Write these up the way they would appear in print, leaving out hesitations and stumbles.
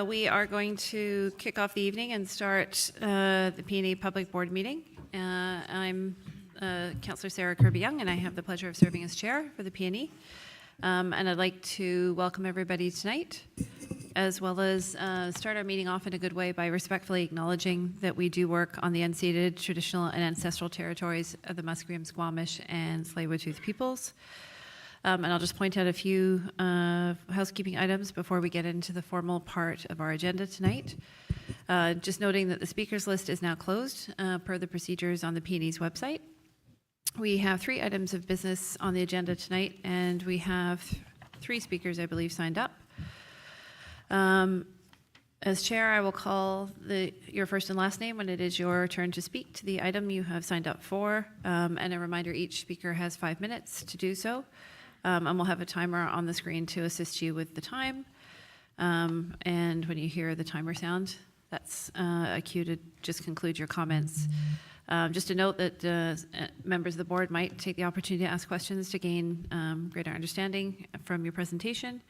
We are going to kick off the evening and start the PNE Public Board Meeting. I'm Councillor Sarah Kirby-Young, and I have the pleasure of serving as chair for the PNE. And I'd like to welcome everybody tonight, as well as start our meeting off in a good way by respectfully acknowledging that we do work on the unceded traditional and ancestral territories of the Musqueam, Squamish, and Tsleil-Waututh peoples. And I'll just point out a few housekeeping items before we get into the formal part of our agenda tonight. Just noting that the speakers list is now closed per the procedures on the PNE's website. We have 3 items of business on the agenda tonight, and we have 3 speakers, I believe, signed up. As chair, I will call your first and last name when it is your turn to speak to the item you have signed up for. And a reminder, each speaker has 5 minutes to do so. And we'll have a timer on the screen to assist you with the time. And when you hear the timer sound, that's a cue to just conclude your comments. Just a note that members of the board might take the opportunity to ask questions to gain greater understanding from your presentation.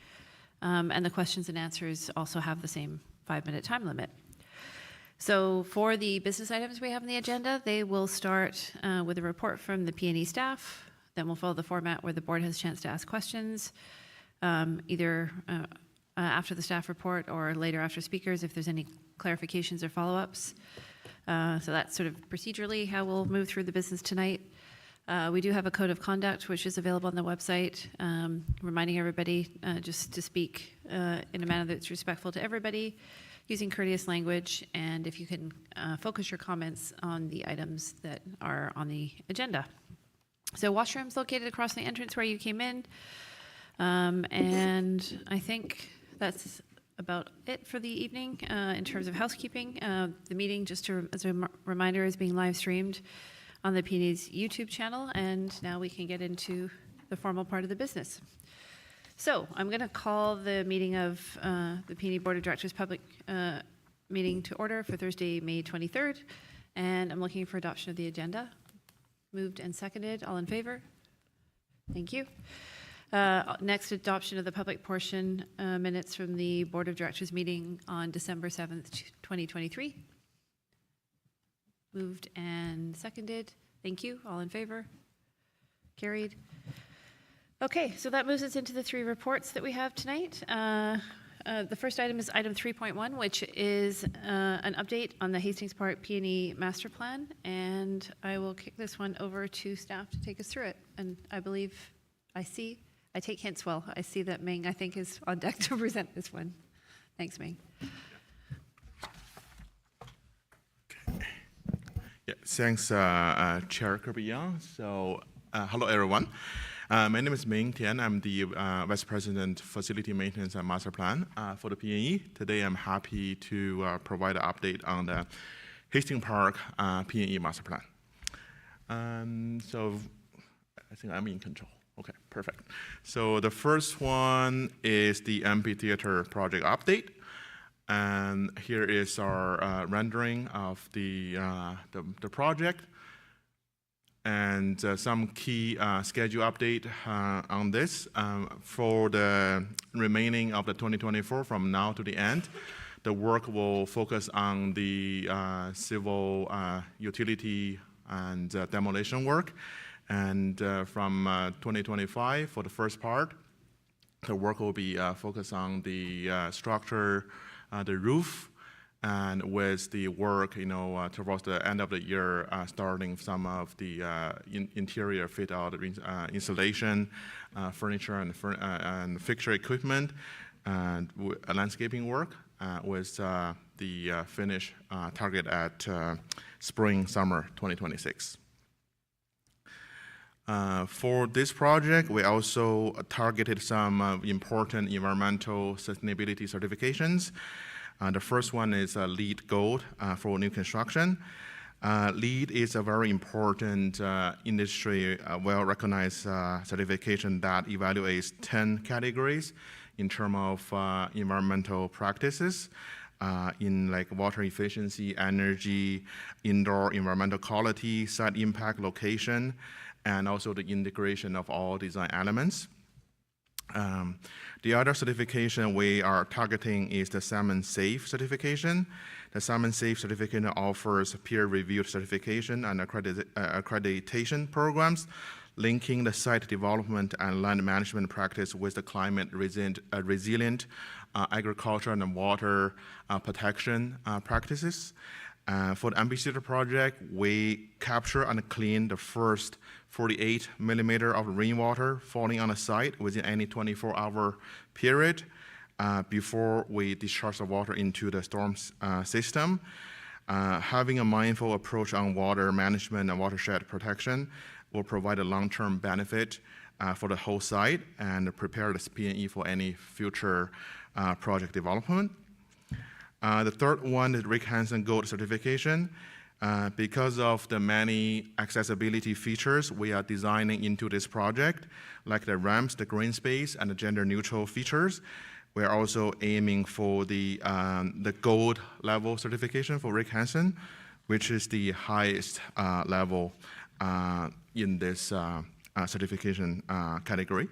And the questions and answers also have the same 5-minute time limit. So for the business items we have on the agenda, they will start with a report from the PNE staff. Then we'll follow the format where the board has a chance to ask questions, either after the staff report or later after speakers if there's any clarifications or follow-ups. So that's sort of procedurally how we'll move through the business tonight. We do have a code of conduct which is available on the website, reminding everybody just to speak in a manner that's respectful to everybody, using courteous language, and if you can focus your comments on the items that are on the agenda. So washrooms located across the entrance where you came in, and I think that's about it for the evening in terms of housekeeping. The meeting, just as a reminder, is being live streamed on the PNE's YouTube channel, and now we can get into the formal part of the business. So I'm going to call the meeting of the PNE Board of Directors public meeting to order for Thursday, May 23rd, and I'm looking for adoption of the agenda. Moved and seconded. All in favor? Thank you. Next, adoption of the public portion minutes from the Board of Directors meeting on December 7th, 2023. Moved and seconded. Thank you. All in favor? Carried. Okay, so that moves us into the 3 reports that we have tonight. The first item is item 3.1, which is an update on the Hastings Park PNE Master Plan, and I will kick this one over to staff to take us through it. And I believe I take hints well. I see that Ming, I think, is on deck to present this one. Thanks, Ming. Yeah, thanks, Chair Kirby-Young. So, hello, everyone. My name is Ming Tian. I'm the Vice President, Facility Maintenance and Master Plan for the PNE. Today, I'm happy to provide an update on the Hastings Park PNE Master Plan. So, I think I'm in control. Okay, perfect. So the first one is the amphitheater project update. And here is our rendering of the project. And some key schedule update on this. For the remaining of the 2024, from now to the end, the work will focus on the civil utility and demolition work. And from 2025, for the first part, the work will be focused on the structure, the roof, and with the work, towards the end of the year, starting some of the interior fit-out, installation, furniture and fixture equipment, and landscaping work, with the finish target at spring, summer 2026. For this project, we also targeted some important environmental sustainability certifications. The first one is LEED Gold for new construction. LEED is a very important industry, well-recognized certification that evaluates 10 categories in terms of environmental practices in like water efficiency, energy, indoor environmental quality, site impact, location, and also the integration of all design elements. The other certification we are targeting is the Salmon Safe certification. The Salmon Safe certification offers peer-reviewed certification and accreditation programs, linking the site development and land management practice with the climate resilient agriculture and water protection practices. For the amphitheater project, we capture and clean the first 48 millimeter of rainwater falling on the site within any 24-hour period before we discharge the water into the storm system. Having a mindful approach on water management and watershed protection will provide a long-term benefit for the whole site and prepare the PNE for any future project development. The third one is Rick Hansen Gold certification. Because of the many accessibility features we are designing into this project, like the ramps, the green space, and the gender-neutral features, we are also aiming for the gold level certification for Rick Hansen, which is the highest level in this certification category.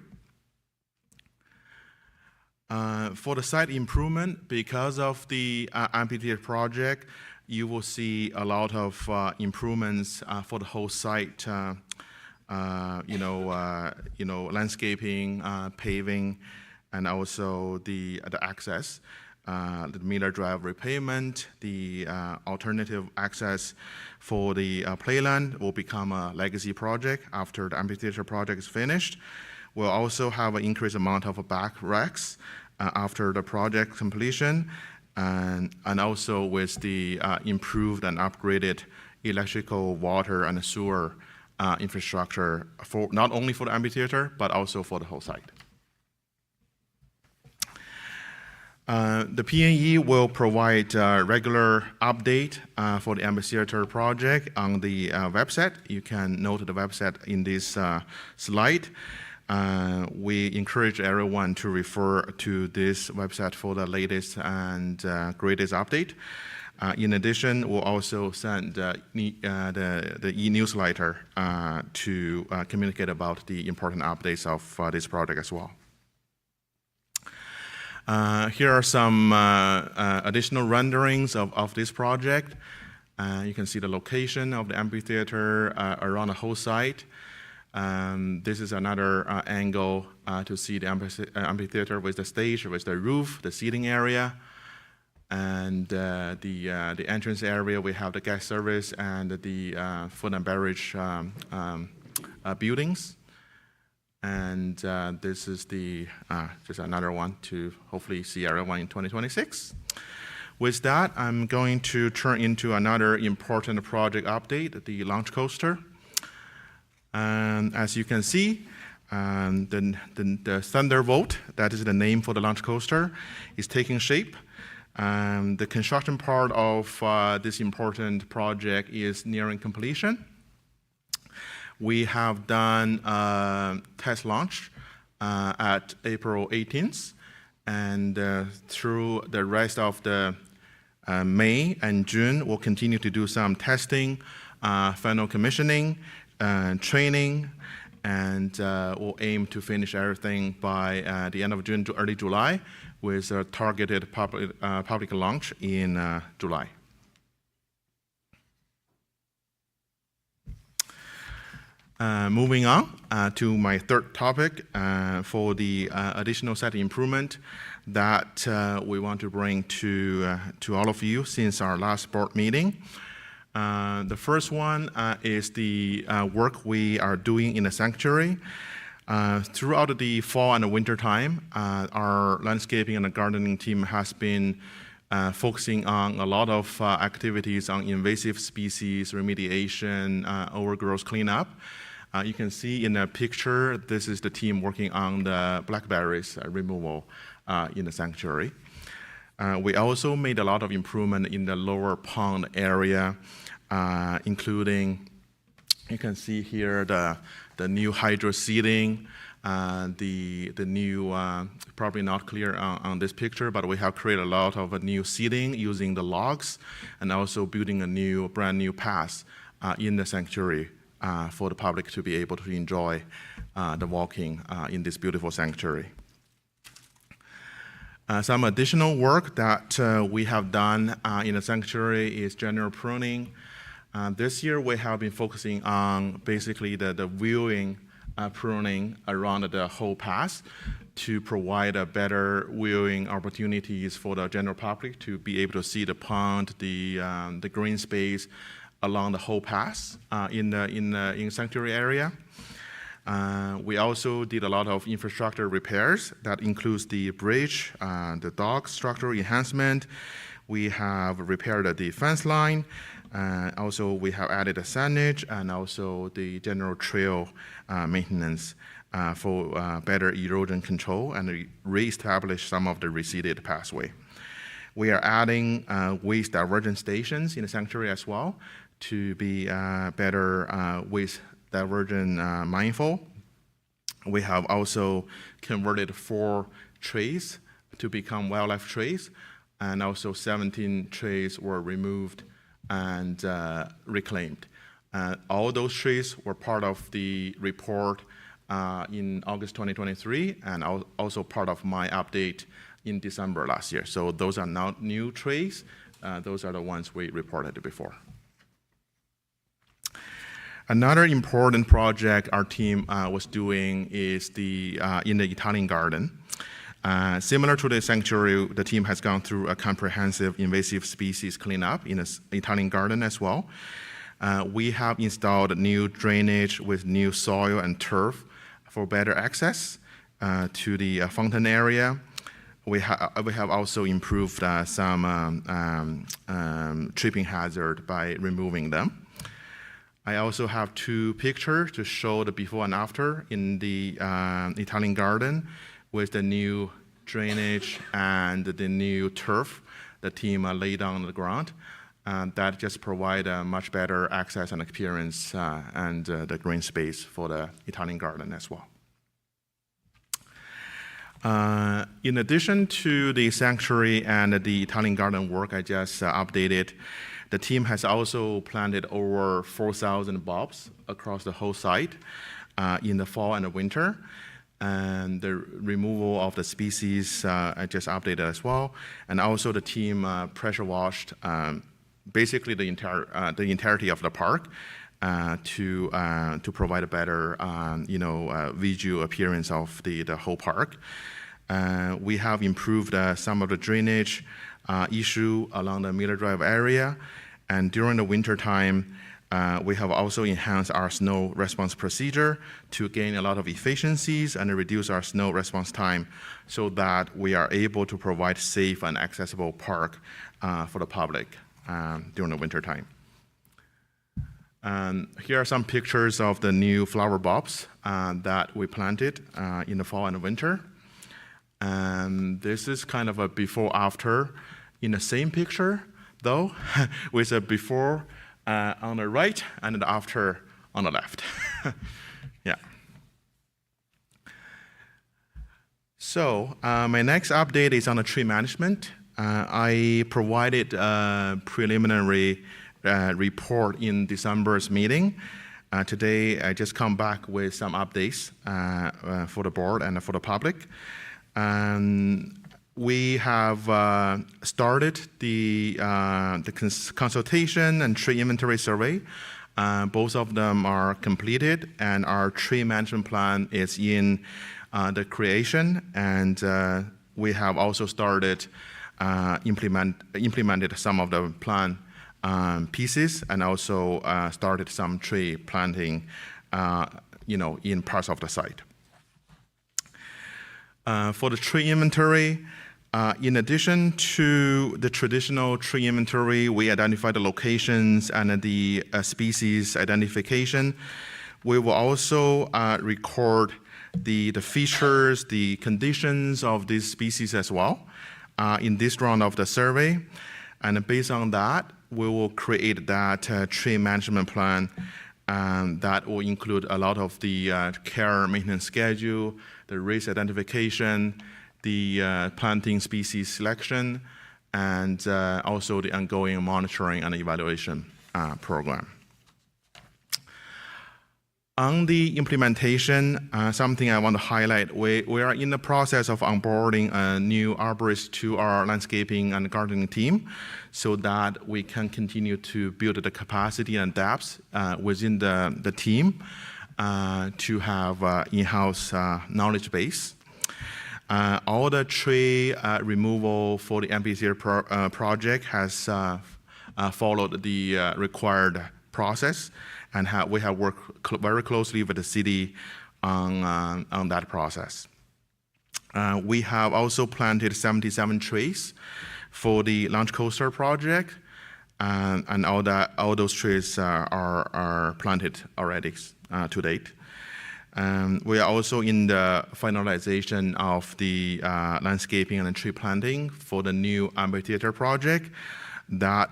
For the site improvement, because of the amphitheater project, you will see a lot of improvements for the whole site. Landscaping, paving, and also the access, the Miller Drive repavement, the alternative access for the playland will become a legacy project after the amphitheater project is finished. We'll also have an increased amount of back racks after the project completion, and also with the improved and upgraded electrical, water, and sewer infrastructure for not only for the amphitheater but also for the whole site. The PNE will provide regular update for the amphitheater project on the website. You can note the website in this slide. We encourage everyone to refer to this website for the latest and greatest update. In addition, we'll also send the e-newsletter to communicate about the important updates of this project as well. Here are some additional renderings of this project. You can see the location of the amphitheater around the whole site. This is another angle to see the amphitheater with the stage, with the roof, the seating area, and the entrance area. We have the guest service and the food and beverage buildings. And this is just another one to hopefully see everyone in 2026. With that, I'm going to turn into another important project update, the launch coaster. And as you can see, the Thunderbolt, that is the name for the launch coaster, is taking shape. The construction part of this important project is nearing completion. We have done a test launch at April 18th, and through the rest of the May and June, we'll continue to do some testing, final commissioning, training, and we'll aim to finish everything by the end of June to early July with a targeted public launch in July. Moving on to my third topic for the additional site improvement that we want to bring to all of you since our last board meeting. The first one is the work we are doing in the sanctuary. Throughout the fall and the winter time, our landscaping and the gardening team has been focusing on a lot of activities on invasive species remediation, overgrowth cleanup. You can see in the picture, this is the team working on the blackberries removal in the sanctuary. We also made a lot of improvement in the lower pond area, including, you can see here the new hydro seeding, the new, probably not clear on this picture, but we have created a lot of new seeding using the logs and also building a brand new path in the sanctuary for the public to be able to enjoy the walking in this beautiful sanctuary. Some additional work that we have done in the sanctuary is general pruning. This year we have been focusing on basically the viewing pruning around the whole pass to provide a better viewing opportunities for the general public to be able to see the pond, the green space along the whole pass in sanctuary area. We also did a lot of infrastructure repairs that includes the bridge, the dock structural enhancement. We have repaired the fence line. Also, we have added a signage and also the general trail maintenance for better erosion control and re-establish some of the receded pathway. We are adding waste diversion stations in the sanctuary as well to be better waste diversion mindful. We have also converted 4 trays to become wildlife trays, and also 17 trays were removed and reclaimed. All those trees were part of the report in August 2023, and also part of my update in December last year. So those are not new trees. Those are the ones we reported before. Another important project our team was doing is in the Italian garden. Similar to the sanctuary, the team has gone through a comprehensive invasive species cleanup in the Italian garden as well. We have installed new drainage with new soil and turf for better access to the fountain area. We have also improved some tripping hazard by removing them. I also have 2 pictures to show the before and after in the Italian garden with the new drainage and the new turf the team laid down on the ground. That just provide a much better access and appearance and the green space for the Italian garden as well. In addition to the sanctuary and the Italian garden work I just updated, the team has also planted over 4,000 bulbs across the whole site in the fall and the winter. And the removal of the species I just updated as well. And also the team pressure washed basically the entirety of the park to provide a better visual appearance of the whole park. We have improved some of the drainage issue along the Miller Drive area. And during the winter time, we have also enhanced our snow response procedure to gain a lot of efficiencies and reduce our snow response time so that we are able to provide safe and accessible park for the public during the winter time. Here are some pictures of the new flower bulbs that we planted in the fall and the winter. And this is kind of a before-after in the same picture, though, with a before on the right and the after on the left. Yeah. So my next update is on the tree management. I provided a preliminary report in December's meeting. Today, I just come back with some updates for the board and for the public. We have started the consultation and tree inventory survey. Both of them are completed, and our tree management plan is in the creation. And we have also started implemented some of the plan pieces, and also started some tree planting, in parts of the site. For the tree inventory, in addition to the traditional tree inventory, we identify the locations and the species identification. We will also record the features, the conditions of these species as well in this round of the survey. And based on that, we will create that tree management plan that will include a lot of the care maintenance schedule, the risk identification, the planting species selection, and also the ongoing monitoring and evaluation program. On the implementation, something I want to highlight, we are in the process of onboarding a new arborist to our landscaping and gardening team so that we can continue to build the capacity and depth within the team to have in-house knowledge base. All the tree removal for the amphitheater project has followed the required process, and we have worked very closely with the city on that process. We have also planted 77 trees for the launch coaster project, and all those trees are planted already to date. We are also in the finalization of the landscaping and tree planting for the new amphitheater project. That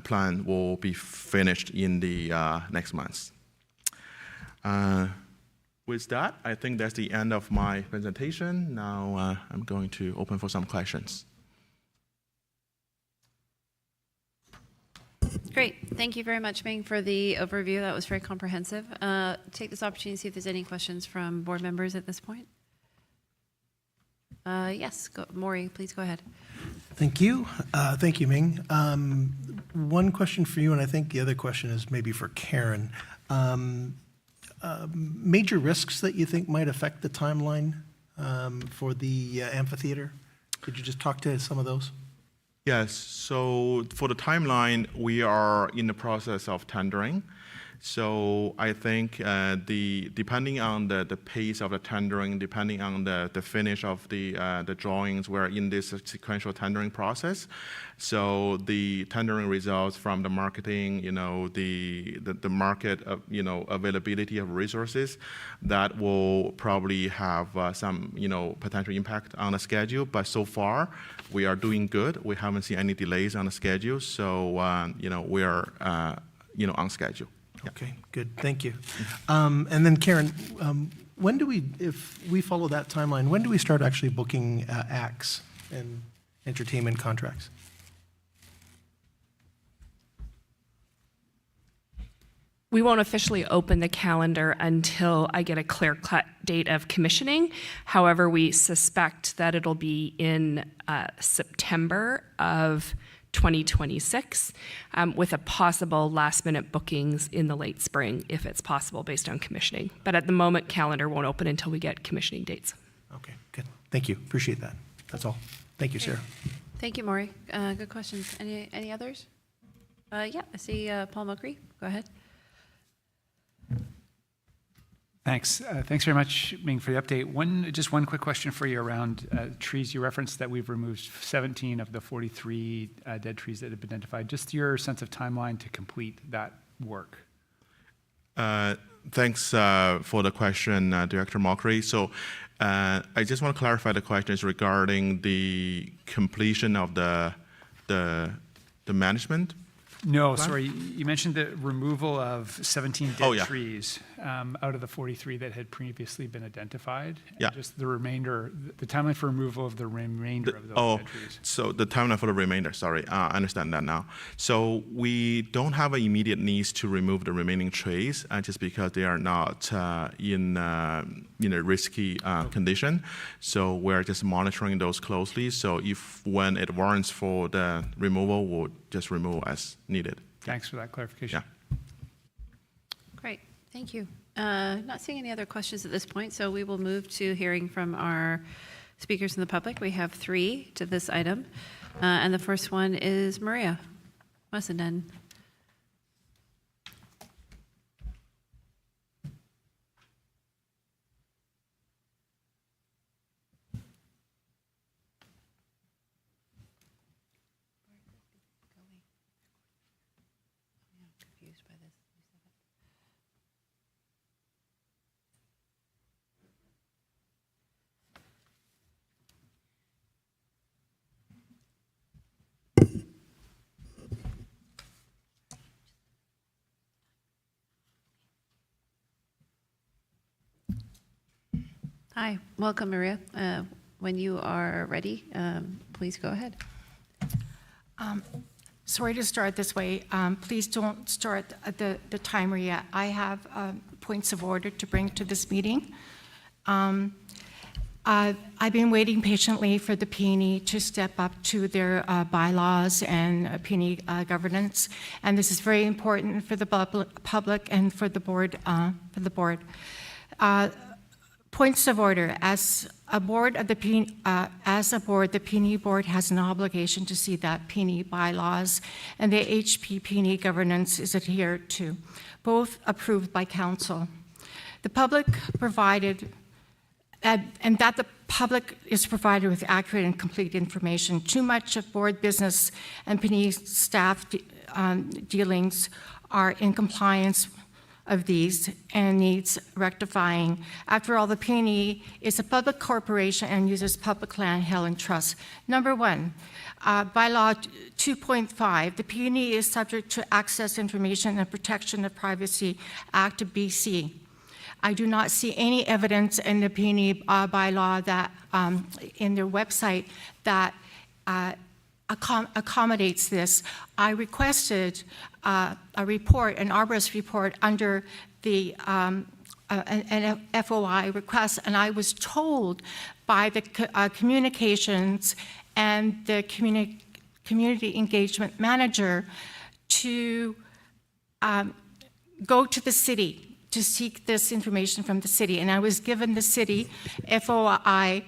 plan will be finished in the next month. With that, I think that's the end of my presentation. Now I'm going to open for some questions. Great. Thank you very much, Ming, for the overview. That was very comprehensive. Take this opportunity to see if there's any questions from board members at this point. Yes, Maury, please go ahead. Thank you. Thank you, Ming. One question for you, and I think the other question is maybe for Karen. Major risks that you think might affect the timeline for the amphitheater? Could you just talk to some of those? Yes. So for the timeline, we are in the process of tendering. So I think depending on the pace of the tendering, depending on the finish of the drawings, we're in this sequential tendering process. So the tendering results from the marketing, the market, availability of resources, that will probably have some, potential impact on the schedule. But so far, we are doing good. We haven't seen any delays on the schedule. So, we are, on schedule. Okay, good. Thank you. And then Karen, when do we, if we follow that timeline, when do we start actually booking acts and entertainment contracts? We won't officially open the calendar until I get a clear-cut date of commissioning. However, we suspect that it'll be in September of 2026, with a possible last-minute bookings in the late spring, if it's possible, based on commissioning. But at the moment, calendar won't open until we get commissioning dates. Okay, good. Thank you. Appreciate that. That's all. Thank you, Sarah. Thank you, Maury. Good questions. Any others? Yeah, I see Paul Mulcree. Go ahead. Thanks. Thanks very much, Ming, for the update. Just one quick question for you around trees. You referenced that we've removed 17 of the 43 dead trees that have been identified. Just your sense of timeline to complete that work. Thanks for the question, Director Mulcree. So I just want to clarify the questions regarding the completion of the management. No, sorry. You mentioned the removal of 17 dead trees out of the 43 that had previously been identified. Yeah. And just the remainder, the timeline for removal of the remainder of those dead trees. So the timeline for the remainder, sorry. I understand that now. So we don't have an immediate need to remove the remaining trees just because they are not in a risky condition. So we're just monitoring those closely. So when it warrants for the removal, we'll just remove as needed. Thanks for that clarification. Yeah. Great. Thank you. Not seeing any other questions at this point, so we will move to hearing from our speakers in the public. We have 3 to this item, and the first one is Maria Mussenden. Hi, welcome, Maria. When you are ready, please go ahead. Sorry to start this way. Please don't start at the timer yet. I have points of order to bring to this meeting. I've been waiting patiently for the PNE to step up to their bylaws and PNE governance, and this is very important for the public and for the board. Points of order. As a board, the PNE board has an obligation to see that PNE bylaws and the HP PNE governance is adhered to, both approved by council. The public provided, and that the public is provided with accurate and complete information. Too much of board business and PNE staff dealings are in compliance of these and needs rectifying. After all, the PNE is a public corporation and uses public land held in trust. Number one, bylaw 2.5, the PNE is subject to Access Information and Protection of Privacy Act of BC. I do not see any evidence in the PNE bylaw that, in their website, that accommodates this. I requested a report, an arborist report, under the an FOI request, and I was told by the communications and the community engagement manager to go to the city to seek this information from the city, and I was given the city FOI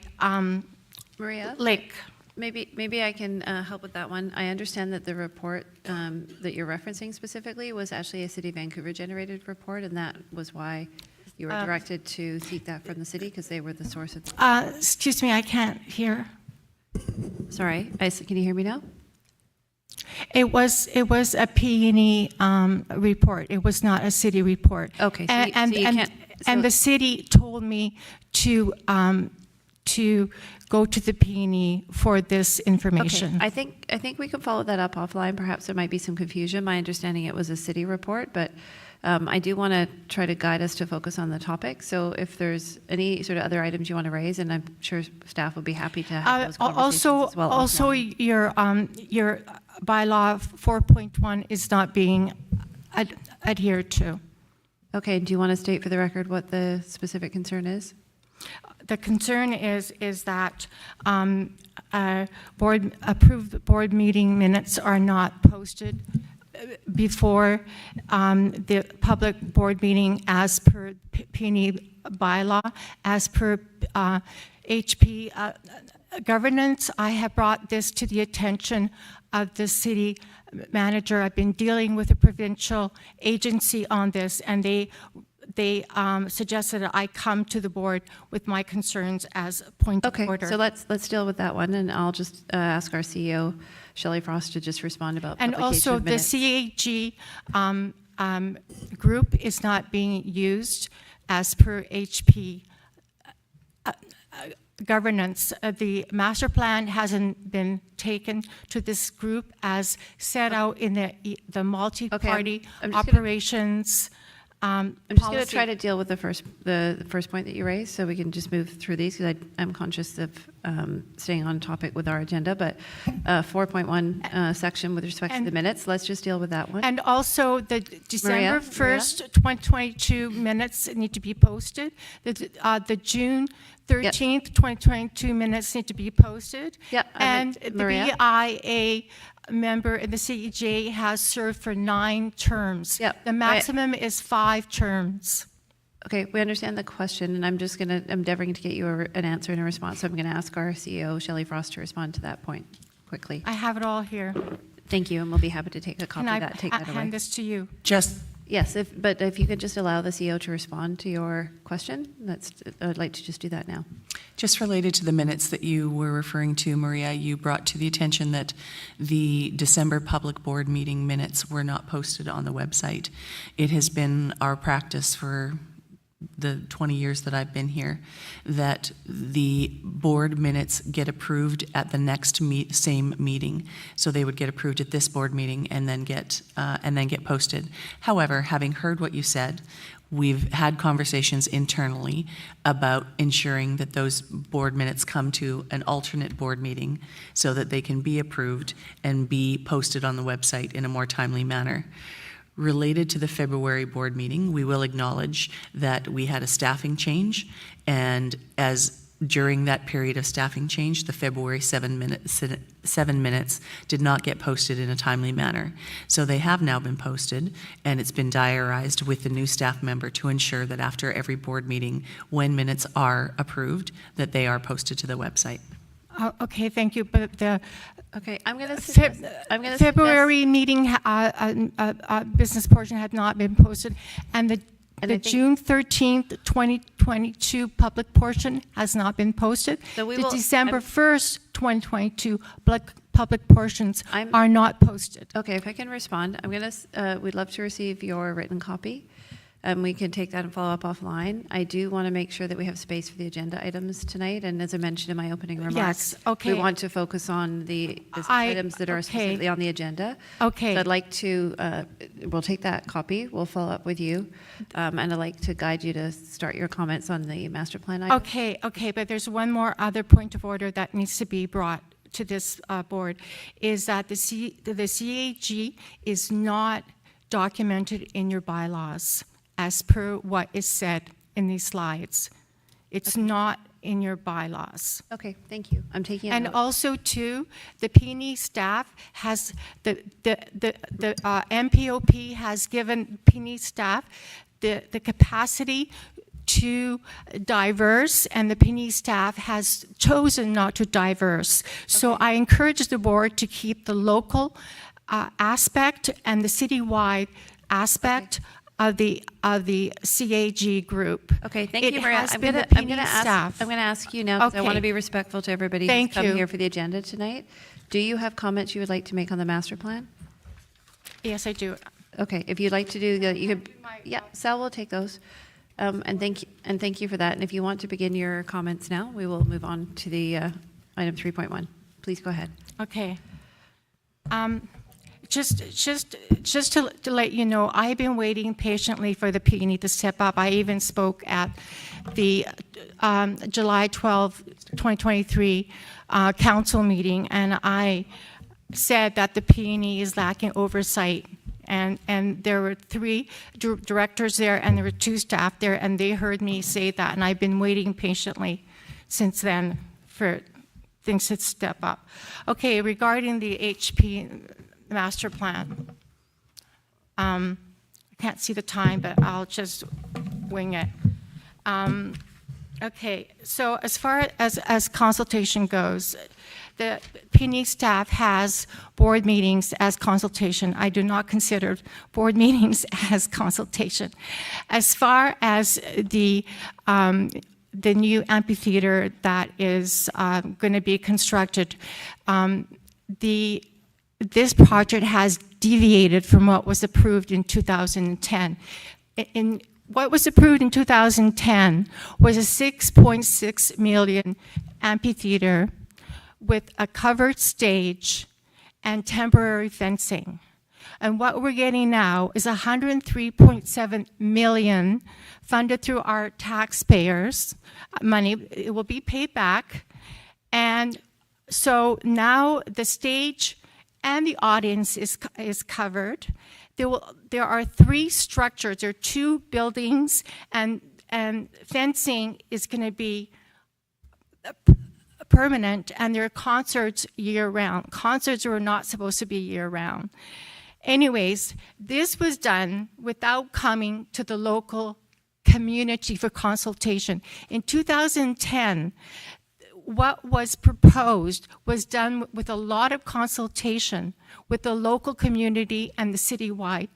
Maria? link. Maybe I can help with that one. I understand that the report that you're referencing specifically was actually a City of Vancouver generated report, and that was why you were directed to seek that from the city, because they were the source of the... Excuse me, I can't hear. Sorry, can you hear me now? It was a PNE report. It was not a city report. Okay, so and you can't... the city told me to go to the PNE for this information. Okay, I think we can follow that up offline. Perhaps there might be some confusion. My understanding it was a city report, but I do want to try to guide us to focus on the topic. So if there's any sort of other items you want to raise, and I'm sure staff will be happy to have those conversations as well. Also, your bylaw 4.1 is not being adhered to. Okay, do you want to state for the record what the specific concern is? The concern is that approved board meeting minutes are not posted before the public board meeting as per PNE bylaw, as per HP governance. I have brought this to the attention of the city manager. I've been dealing with a provincial agency on this, and they suggested that I come to the board with my concerns as a point of order. So let's deal with that one, and I'll just ask our CEO, Shelley Frost, to just respond about and publication also of minutes. the CAG group is not being used as per HP governance. The master plan hasn't been taken to this group as set out in the multi-party operations. I'm just going to try to deal with the first point that you raised, so we can just move through these, because I'm conscious of staying on topic with our agenda. But 4.1 section with respect to the minutes, let's just deal with that one. And also the December Maria? 1st, 2022 minutes need to be posted. The June 13th, 2022 minutes need to be posted. Yep, And the Maria? BIA member in the CEJ has served for 9 terms. Yep. The maximum is 5 terms. Okay, we understand the question, and I'm just going to endeavoring to get you an answer and a response. So I'm going to ask our CEO, Shelley Frost, to respond to that point quickly. I have it all here. Thank you, and we'll be happy to take a copy Can of that. Take I that away. hand this to you? Yes, but if you could just allow the CEO to respond to your question, I'd like to just do that now. Just related to the minutes that you were referring to, Maria, you brought to the attention that the December public board meeting minutes were not posted on the website. It has been our practice for the 20 years that I've been here, that the board minutes get approved at the next same meeting. So they would get approved at this board meeting and then get posted. However, having heard what you said, we've had conversations internally about ensuring that those board minutes come to an alternate board meeting so that they can be approved and be posted on the website in a more timely manner. Related to the February board meeting, we will acknowledge that we had a staffing change, and as during that period of staffing change, the February 7 minutes did not get posted in a timely manner. So they have now been posted, and it's been diarized with the new staff member to ensure that after every board meeting, when minutes are approved, that they are posted to the website. Okay, thank you, but the Okay, I'm going to suggest. February meeting, business portion had not been posted, and the I think- June 13th, 2022 public portion has not been posted. So we The will- December I'm- 1st, 2022 public portions are not posted. Okay, if I can respond, I'm going to, we'd love to receive your written copy. We can take that and follow up offline. I do want to make sure that we have space for the agenda items tonight, and as I mentioned in my opening remarks, Yes, okay. we want to focus on the business items that are okay. specifically on the agenda. Okay. So I'd like to, we'll take that copy, we'll follow up with you, and I'd like to guide you to start your comments on the master plan item. Okay, but there's one more other point of order that needs to be brought to this board, is that the CAG is not documented in your bylaws as per what is said in these slides. It's not in your bylaws. Okay, thank you. I'm taking a And note. also, too, the PNE staff has, the MPOP has given PNE staff the capacity to diverse, and the PNE staff has chosen not to diverse. So I encourage the board to keep the local aspect and the citywide aspect of the CAG group. Okay, thank It you, Maria. has I'm been going the to PNE ask. staff. I'm going to ask you now because I want to Okay. be respectful to everybody who's Thank come you. here for the agenda tonight. Do you have comments you would like to make on the master plan? Yes, I do. Okay, if you'd like to do that, you could. my- Yeah, Sal will take those. And thank you for that. And if you want to begin your comments now, we will move on to the item 3.1. Please go ahead. Okay. Just to let you know, I've been waiting patiently for the PNE to step up. I even spoke at the July 12, 2023 council meeting, and I said that the PNE is lacking oversight. And there were 3 directors there, and there were 2 staff there, and they heard me say that, and I've been waiting patiently since then for things to step up. Okay, regarding the HP master plan, I can't see the time, but I'll just wing it. Okay, so as far as consultation goes, the PNE staff has board meetings as consultation. I do not consider board meetings as consultation. As far as the new amphitheater that is going to be constructed, this project has deviated from what was approved in 2010. What was approved in 2010 was a 6.6 million amphitheater with a covered stage and temporary fencing. And what we're getting now is 103.7 million funded through our taxpayers' money. It will be paid back. And so now the stage and the audience is covered. There are 3 structures. There are 2 buildings, and fencing is going to be permanent, and there are concerts year-round. Concerts are not supposed to be year-round. Anyways, this was done without coming to the local community for consultation. In 2010, what was proposed was done with a lot of consultation with the local community and the citywide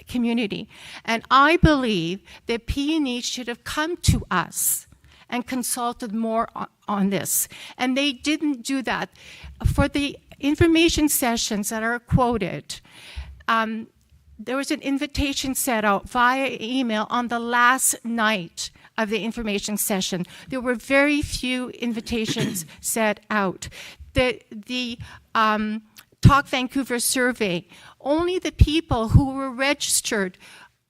community. And I believe that PNE should have come to us and consulted more on this. And they didn't do that. For the information sessions that are quoted, there was an invitation set out via email on the last night of the information session. There were very few invitations set out. The Talk Vancouver survey, only the people who were registered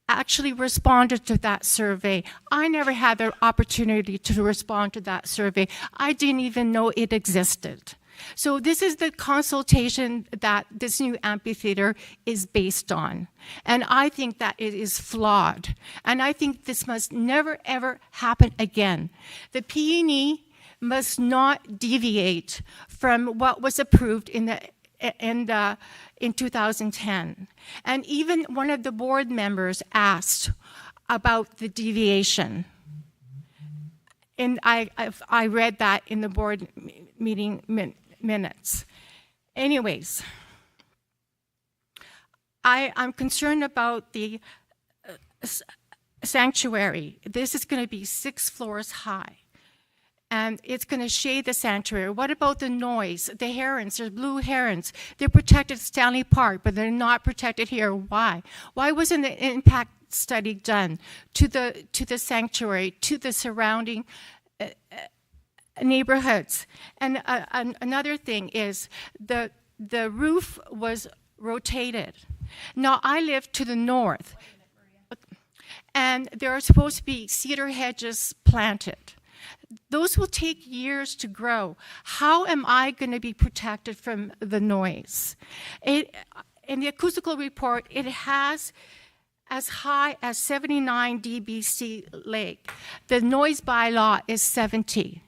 actually responded to that survey. I never had the opportunity to respond to that survey. I didn't even know it existed. So this is the consultation that this new amphitheater is based on. And I think that it is flawed. And I think this must never, ever happen again. The PNE must not deviate from what was approved in 2010. And even one of the board members asked about the deviation. And I read that in the board meeting minutes. Anyways, I'm concerned about the sanctuary. This is going to be 6 floors high. And it's going to shade the sanctuary. What about the noise? The herons, there's blue herons. They're protected at Stanley Park, but they're not protected here. Why? Why wasn't an impact study done to the sanctuary, to the surrounding neighborhoods? And another thing is the roof was rotated. Now, I live to the north, and there are supposed to be cedar hedges planted. Those will take years to grow. How am I going to be protected from the noise? In the acoustical report, it has as high as 79 dBc lake. The noise bylaw is 70.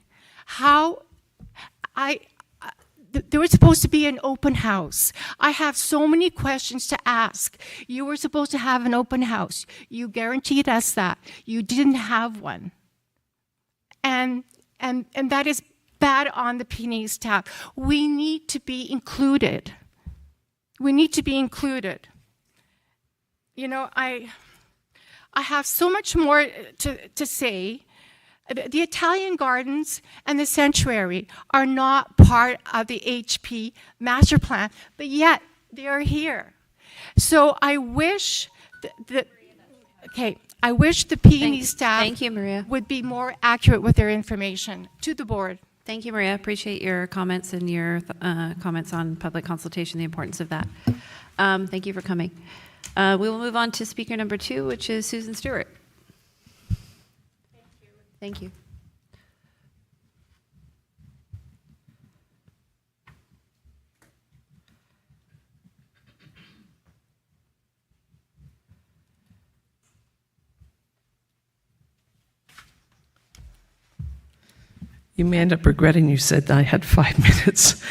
There was supposed to be an open house. I have so many questions to ask. You were supposed to have an open house. You guaranteed us that. You didn't have one. And that is bad on the PNE staff. We need to be included. We need to be included. You know, I have so much more to say. The Italian gardens and the sanctuary are not part of the HP master plan, but yet they are here. So I wish I wish the PNE staff Thank you, Maria. would be more accurate with their information to the board. Thank you, Maria. Appreciate your comments and your comments on public consultation, the importance of that. Thank you for coming. We will move on to speaker number 2, which is Susan Stewart. Thank you. You may end up regretting you said that I had 5 minutes.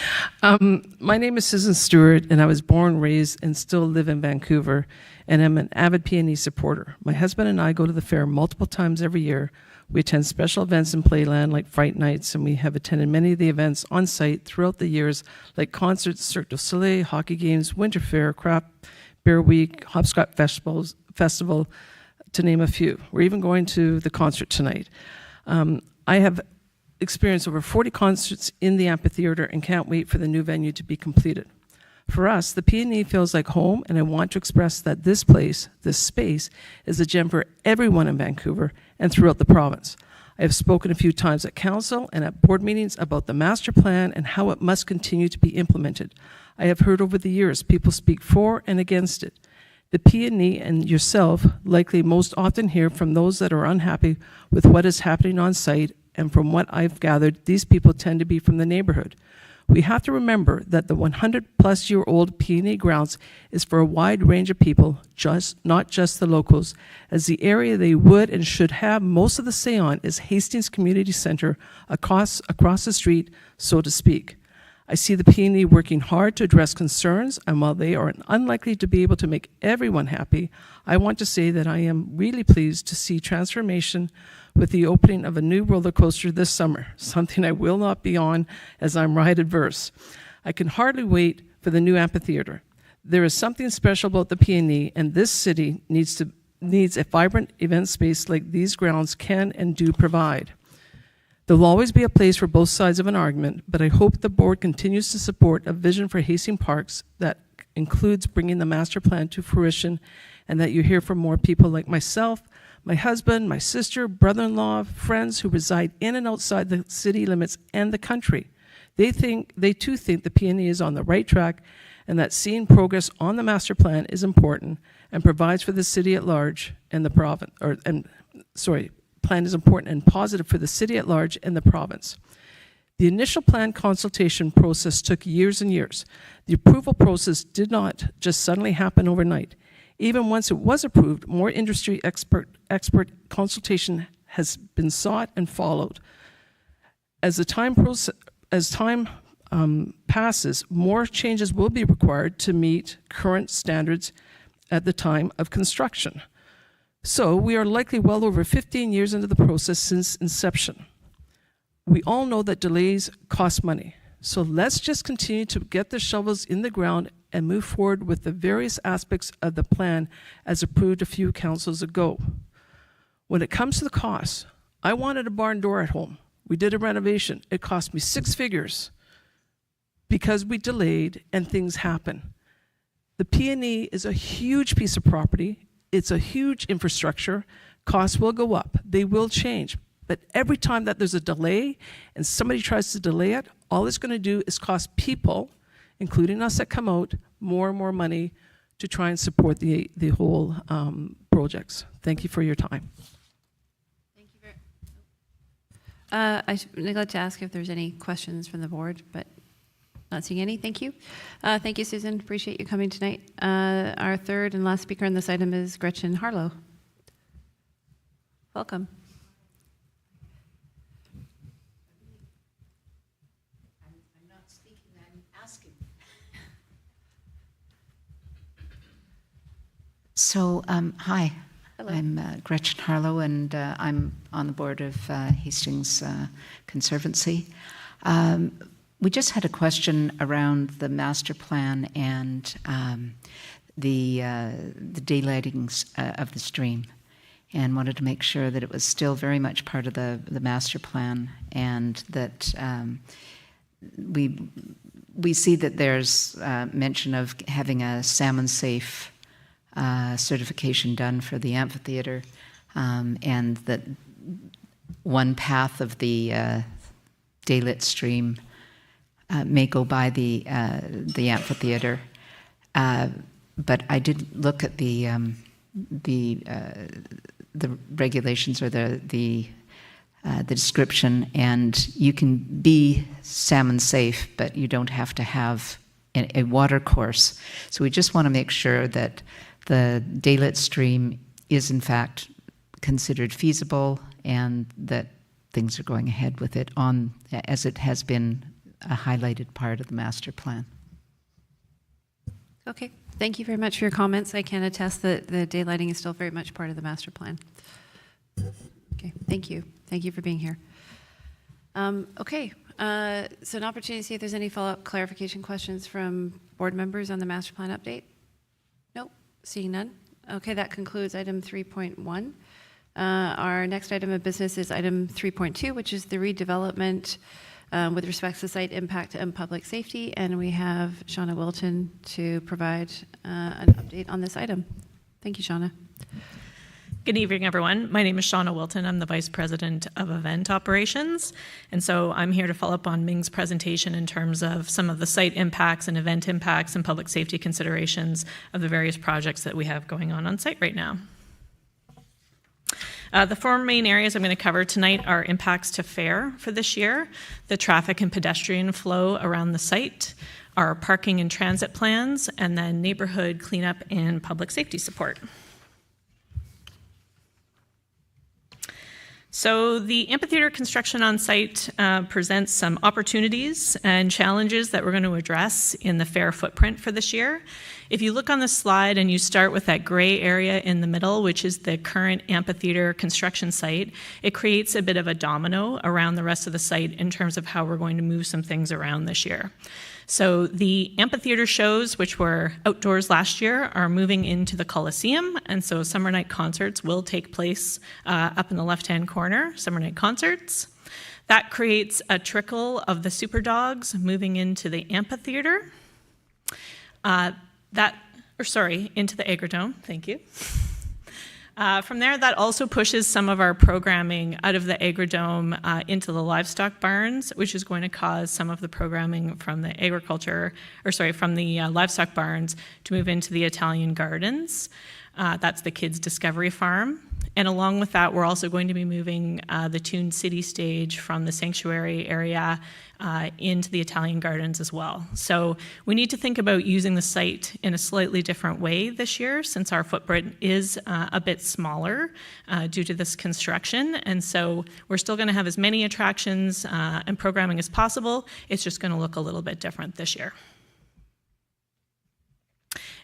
My name is Susan Stewart, and I was born, raised, and still live in Vancouver, and I'm an avid PNE supporter. My husband and I go to the fair multiple times every year. We attend special events in Playland like Fright Nights, and we have attended many of the events on site throughout the years, like concerts, Cirque du Soleil, hockey games, winter fair, craft beer week, hopscotch festival, to name a few. We're even going to the concert tonight. I have experienced over 40 concerts in the amphitheater and can't wait for the new venue to be completed. For us, the PNE feels like home, and I want to express that this place, this space, is a gem for everyone in Vancouver and throughout the province. I have spoken a few times at council and at board meetings about the master plan and how it must continue to be implemented. I have heard over the years people speak for and against it. The PNE and yourself likely most often hear from those that are unhappy with what is happening on site, and from what I've gathered, these people tend to be from the neighborhood. We have to remember that the 100-plus-year-old PNE grounds is for a wide range of people, not just the locals, as the area they would and should have most of the say on is Hastings Community Center across the street, so to speak. I see the PNE working hard to address concerns, and while they are unlikely to be able to make everyone happy, I want to say that I am really pleased to see transformation with the opening of a new roller coaster this summer, something I will not be on as I'm ride adverse. I can hardly wait for the new amphitheater. There is something special about the PNE, and this city needs a vibrant event space like these grounds can and do provide. There will always be a place for both sides of an argument, but I hope the board continues to support a vision for Hastings Parks that includes bringing the master plan to fruition, and that you hear from more people like myself, my husband, my sister, brother-in-law, friends who reside in and outside the city limits and the country. They too think the PNE is on the right track, and that seeing progress on the master plan is important and provides for the city at large and the province, plan is important and positive for the city at large and the province. The initial plan consultation process took years and years. The approval process did not just suddenly happen overnight. Even once it was approved, more industry expert consultation has been sought and followed. As time passes, more changes will be required to meet current standards at the time of construction. So we are likely well over 15 years into the process since inception. We all know that delays cost money. So let's just continue to get the shovels in the ground and move forward with the various aspects of the plan as approved a few councils ago. When it comes to the costs, I wanted a barn door at home. We did a renovation. It cost me 6 figures because we delayed and things happen. The PNE is a huge piece of property. It's a huge infrastructure. Costs will go up. They will change. But every time that there's a delay and somebody tries to delay it, all it's going to do is cost people, including us that come out, more and more money to try and support the whole projects. Thank you for your time. Thank you very I neglected to ask if there's any questions from the board, but not seeing any. Thank you. Thank you, Susan. Appreciate you coming tonight. Our third and last speaker on this item is Gretchen Harlow. Welcome. I'm not speaking, I'm asking. So, hi. Hello. I'm Gretchen Harlow, and I'm on the board of Hastings Conservancy. We just had a question around the master plan and the daylighting of the stream, and wanted to make sure that it was still very much part of the master plan, and that we see that there's mention of having a salmon-safe certification done for the amphitheater, and that one path of the daylit stream may go by the amphitheater, but I did look at the regulations or the description, and you can be salmon safe, but you don't have to have a water course. So we just want to make sure that the daylit stream is in fact considered feasible, and that things are going ahead with it as it has been a highlighted part of the master plan. Okay. Thank you very much for your comments. I can attest that the daylighting is still very much part of the master plan. Okay. Thank you. Thank you for being here. Okay. So an opportunity to see if there's any follow-up clarification questions from board members on the master plan update. Nope. Seeing none. Okay. That concludes item 3.1. Our next item of business is item 3.2, which is the redevelopment with respect to site impact and public safety. And we have Shauna Wilton to provide an update on this item. Thank you, Shauna. Good evening, everyone. My name is Shauna Wilton. I'm the Vice President of Event Operations. And so I'm here to follow up on Ming's presentation in terms of some of the site impacts and event impacts and public safety considerations of the various projects that we have going on site right now. The 4 main areas I'm going to cover tonight are impacts to fare for this year, the traffic and pedestrian flow around the site, our parking and transit plans, and then neighborhood cleanup and public safety support. So the amphitheater construction on site presents some opportunities and challenges that we're going to address in the fare footprint for this year. If you look on the slide and you start with that gray area in the middle, which is the current amphitheater construction site, it creates a bit of a domino around the rest of the site in terms of how we're going to move some things around this year. So the amphitheater shows, which were outdoors last year, are moving into the Coliseum, and so summer night concerts will take place up in the left-hand corner, summer night concerts. That creates a trickle of the super dogs moving into the amphitheater. into the Agrodome, thank you. From there, that also pushes some of our programming out of the Agrodome into the livestock barns, which is going to cause some of the programming from the livestock barns to move into the Italian gardens. That's the Kids Discovery Farm. And along with that, we're also going to be moving the Toon City stage from the sanctuary area into the Italian gardens as well. So we need to think about using the site in a slightly different way this year, since our footprint is a bit smaller due to this construction. And so we're still going to have as many attractions and programming as possible. It's just going to look a little bit different this year.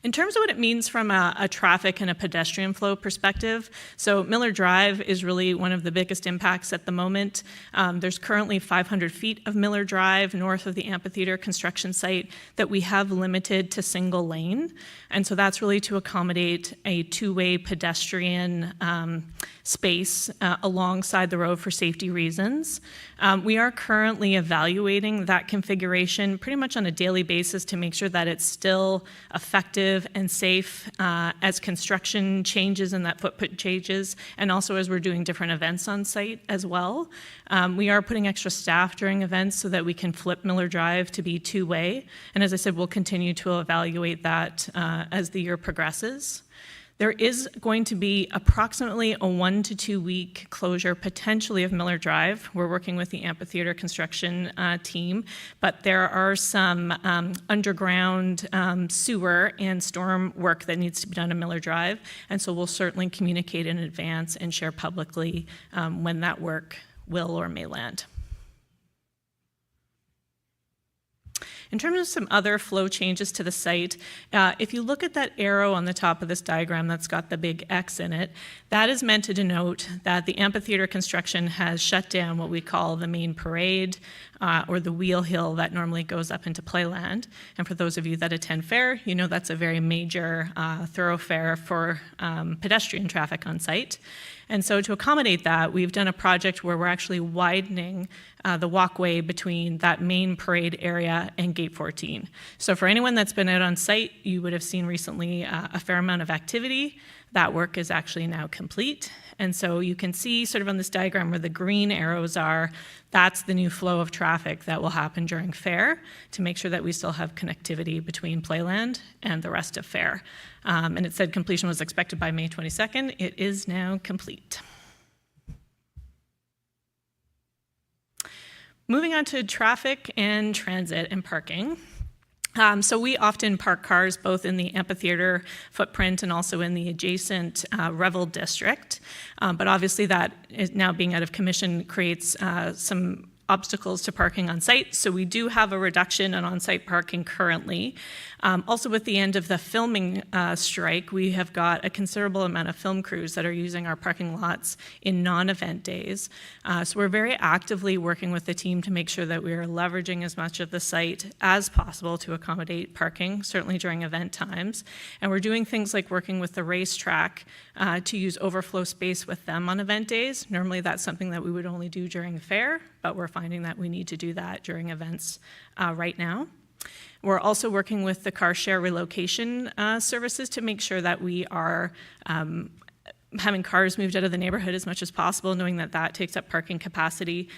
In terms of what it means from a traffic and a pedestrian flow perspective, so Miller Drive is really one of the biggest impacts at the moment. There's currently 500 feet of Miller Drive north of the amphitheater construction site that we have limited to single lane. And so that's really to accommodate a two-way pedestrian space alongside the road for safety reasons. We are currently evaluating that configuration pretty much on a daily basis to make sure that it's still effective and safe as construction changes and that footprint changes, and also as we're doing different events on site as well. We are putting extra staff during events so that we can flip Miller Drive to be two-way. And as I said, we'll continue to evaluate that as the year progresses. There is going to be approximately a 1 to 2 week closure potentially of Miller Drive. We're working with the amphitheater construction team, but there are some underground sewer and storm work that needs to be done on Miller Drive, and so we'll certainly communicate in advance and share publicly when that work will or may land. In terms of some other flow changes to the site, if you look at that arrow on the top of this diagram that's got the big X in it, that is meant to denote that the amphitheater construction has shut down what we call the main parade or the wheel hill that normally goes up into Playland. And for those of you that attend fair, you know that's a very major thoroughfare for pedestrian traffic on site. And so to accommodate that, we've done a project where we're actually widening the walkway between that main parade area and Gate 14. So for anyone that's been out on site, you would have seen recently a fair amount of activity. That work is actually now complete. And so you can see sort of on this diagram where the green arrows are, that's the new flow of traffic that will happen during fair to make sure that we still have connectivity between Playland and the rest of fair. And it said completion was expected by May 22nd. It is now complete. Moving on to traffic and transit and parking. So we often park cars both in the amphitheater footprint and also in the adjacent Revel district. But obviously that is now being out of commission creates some obstacles to parking on site. So we do have a reduction in on-site parking currently. Also with the end of the filming strike, we have got a considerable amount of film crews that are using our parking lots in non-event days. So we're very actively working with the team to make sure that we are leveraging as much of the site as possible to accommodate parking, certainly during event times. And we're doing things like working with the racetrack to use overflow space with them on event days. Normally that's something that we would only do during the fair, but we're finding that we need to do that during events right now. We're also working with the car share relocation services to make sure that we are having cars moved out of the neighborhood as much as possible, knowing that that takes up parking capacity,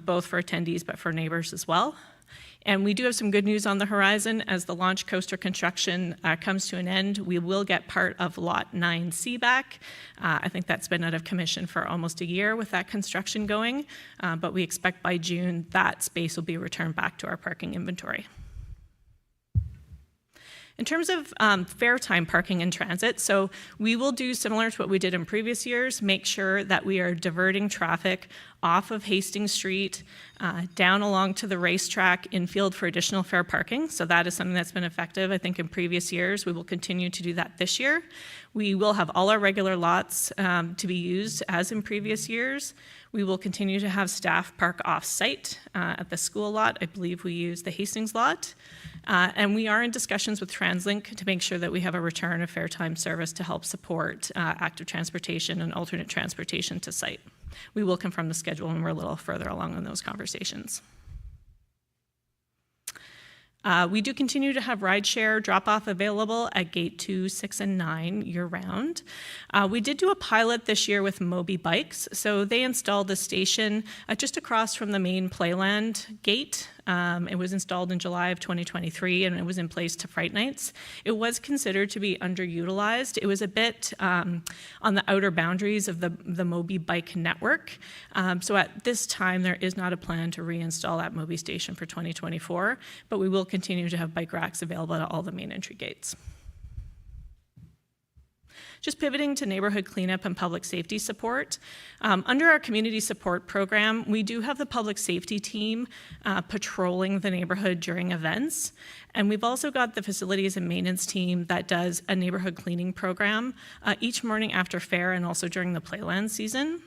both for attendees but for neighbors as well. And we do have some good news on the horizon. As the launch coaster construction comes to an end, we will get part of Lot 9C back. I think that's been out of commission for almost a year with that construction going, but we expect by June that space will be returned back to our parking inventory. In terms of fair time parking and transit, so we will do similar to what we did in previous years, make sure that we are diverting traffic off of Hastings Street, down along to the racetrack infield for additional fair parking. So that is something that's been effective, I think, in previous years. We will continue to do that this year. We will have all our regular lots to be used as in previous years. We will continue to have staff park off-site at the school lot. I believe we use the Hastings lot. And we are in discussions with TransLink to make sure that we have a return of fair time service to help support active transportation and alternate transportation to site. We will confirm the schedule when we're a little further along in those conversations. We do continue to have rideshare drop-off available at Gate 2, 6, and 9 year-round. We did do a pilot this year with Moby Bikes. So they installed a station just across from the main Playland gate. It was installed in July of 2023, and it was in place to Fright Nights. It was considered to be underutilized. It was a bit on the outer boundaries of the Moby Bike network. So at this time, there is not a plan to reinstall that Moby station for 2024, but we will continue to have bike racks available at all the main entry gates. Just pivoting to neighborhood cleanup and public safety support. Under our community support program, we do have the public safety team patrolling the neighborhood during events. And we've also got the facilities and maintenance team that does a neighborhood cleaning program each morning after fair and also during the Playland season.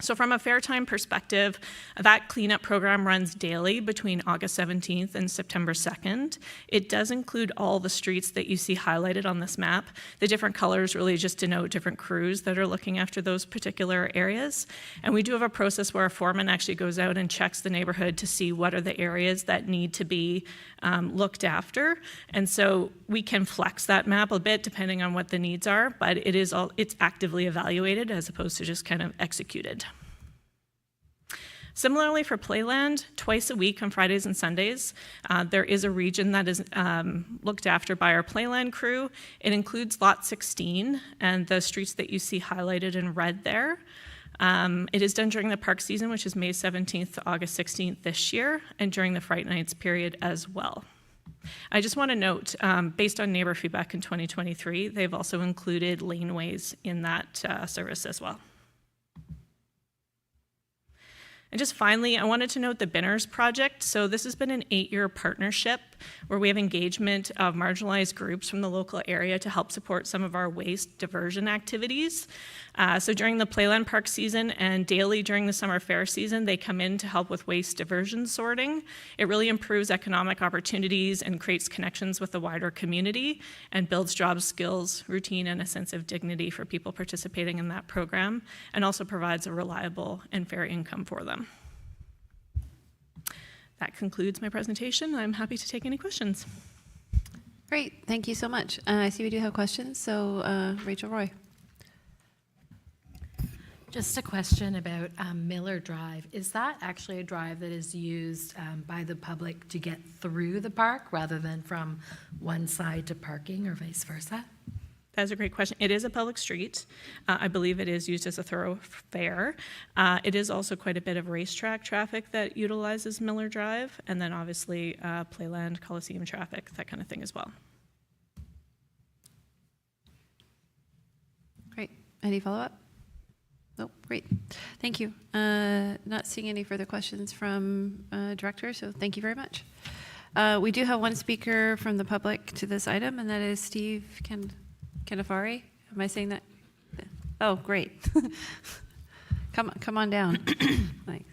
So from a fair time perspective, that cleanup program runs daily between August 17th and September 2nd. It does include all the streets that you see highlighted on this map. The different colors really just denote different crews that are looking after those particular areas. And we do have a process where a foreman actually goes out and checks the neighborhood to see what are the areas that need to be looked after. And so we can flex that map a bit depending on what the needs are, but it's actively evaluated as opposed to just kind of executed. Similarly for Playland, twice a week on Fridays and Sundays, there is a region that is looked after by our Playland crew. It includes Lot 16 and the streets that you see highlighted in red there. It is done during the park season, which is May 17th to August 16th this year, and during the Fright Nights period as well. I just want to note, based on neighbor feedback in 2023, they've also included laneways in that service as well. And just finally, I wanted to note the Binners project. So this has been an 8-year partnership where we have engagement of marginalized groups from the local area to help support some of our waste diversion activities. So during the Playland Park season and daily during the summer fair season, they come in to help with waste diversion sorting. It really improves economic opportunities and creates connections with the wider community and builds job skills, routine, and a sense of dignity for people participating in that program, and also provides a reliable and fair income for them. That concludes my presentation. I'm happy to take any questions. Great, thank you so much. I see we do have questions, so Rachel Roy. Just a question about Miller Drive. Is that actually a drive that is used by the public to get through the park rather than from one side to parking or vice versa? That's a great question. It is a public street. I believe it is used as a thoroughfare. It is also quite a bit of racetrack traffic that utilizes Miller Drive, and then obviously Playland, Coliseum traffic, that kind of thing as well. Great. Any follow-up? Nope, great. Thank you. Not seeing any further questions from Director, so thank you very much. We do have one speaker from the public to this item, and that is Steve Canafari. Am I saying that? Oh, great. Come on down. Thanks.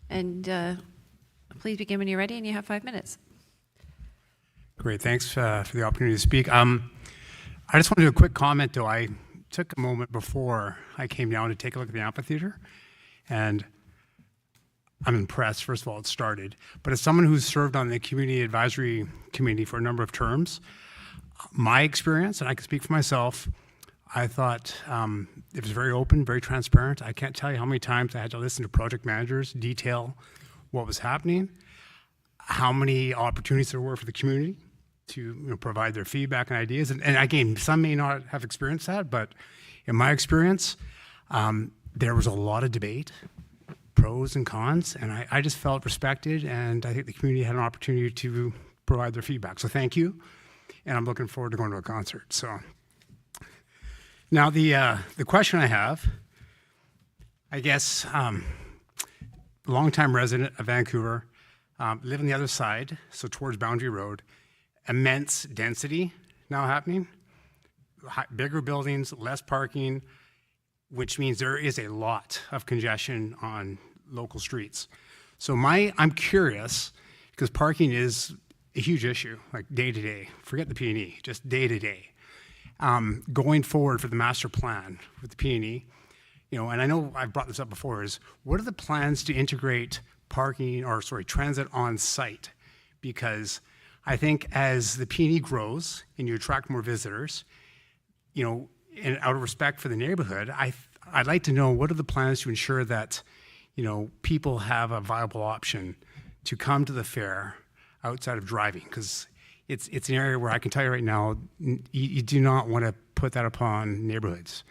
And please begin when you're ready, and you have 5 minutes. Great, thanks for the opportunity to speak. I just want to do a quick comment, though. I took a moment before I came down to take a look at the amphitheater, and I'm impressed. First of all, it started. But as someone who's served on the Community Advisory Committee for a number of terms, my experience, and I can speak for myself, I thought it was very open, very transparent. I can't tell you how many times I had to listen to project managers detail what was happening, how many opportunities there were for the community to provide their feedback and ideas. And again, some may not have experienced that, but in my experience, there was a lot of debate, pros and cons, and I just felt respected, and I think the community had an opportunity to provide their feedback. So thank you, and I'm looking forward to going to a concert. So now the question I have, I guess, longtime resident of Vancouver, live on the other side, so towards Boundary Road, immense density now happening, bigger buildings, less parking, which means there is a lot of congestion on local streets. So I'm curious, because parking is a huge issue, like day to day, forget the PNE, just day to day. Going forward for the master plan with the PNE, and I know I've brought this up before, is what are the plans to integrate transit on site because I think as the PNE grows and you attract more visitors, you know, and out of respect for the neighborhood, I'd like to know what are the plans to ensure that, you know, people have a viable option to come to the fair outside of driving, because it's an area where I can tell you right now, you do not want to put that upon neighborhoods,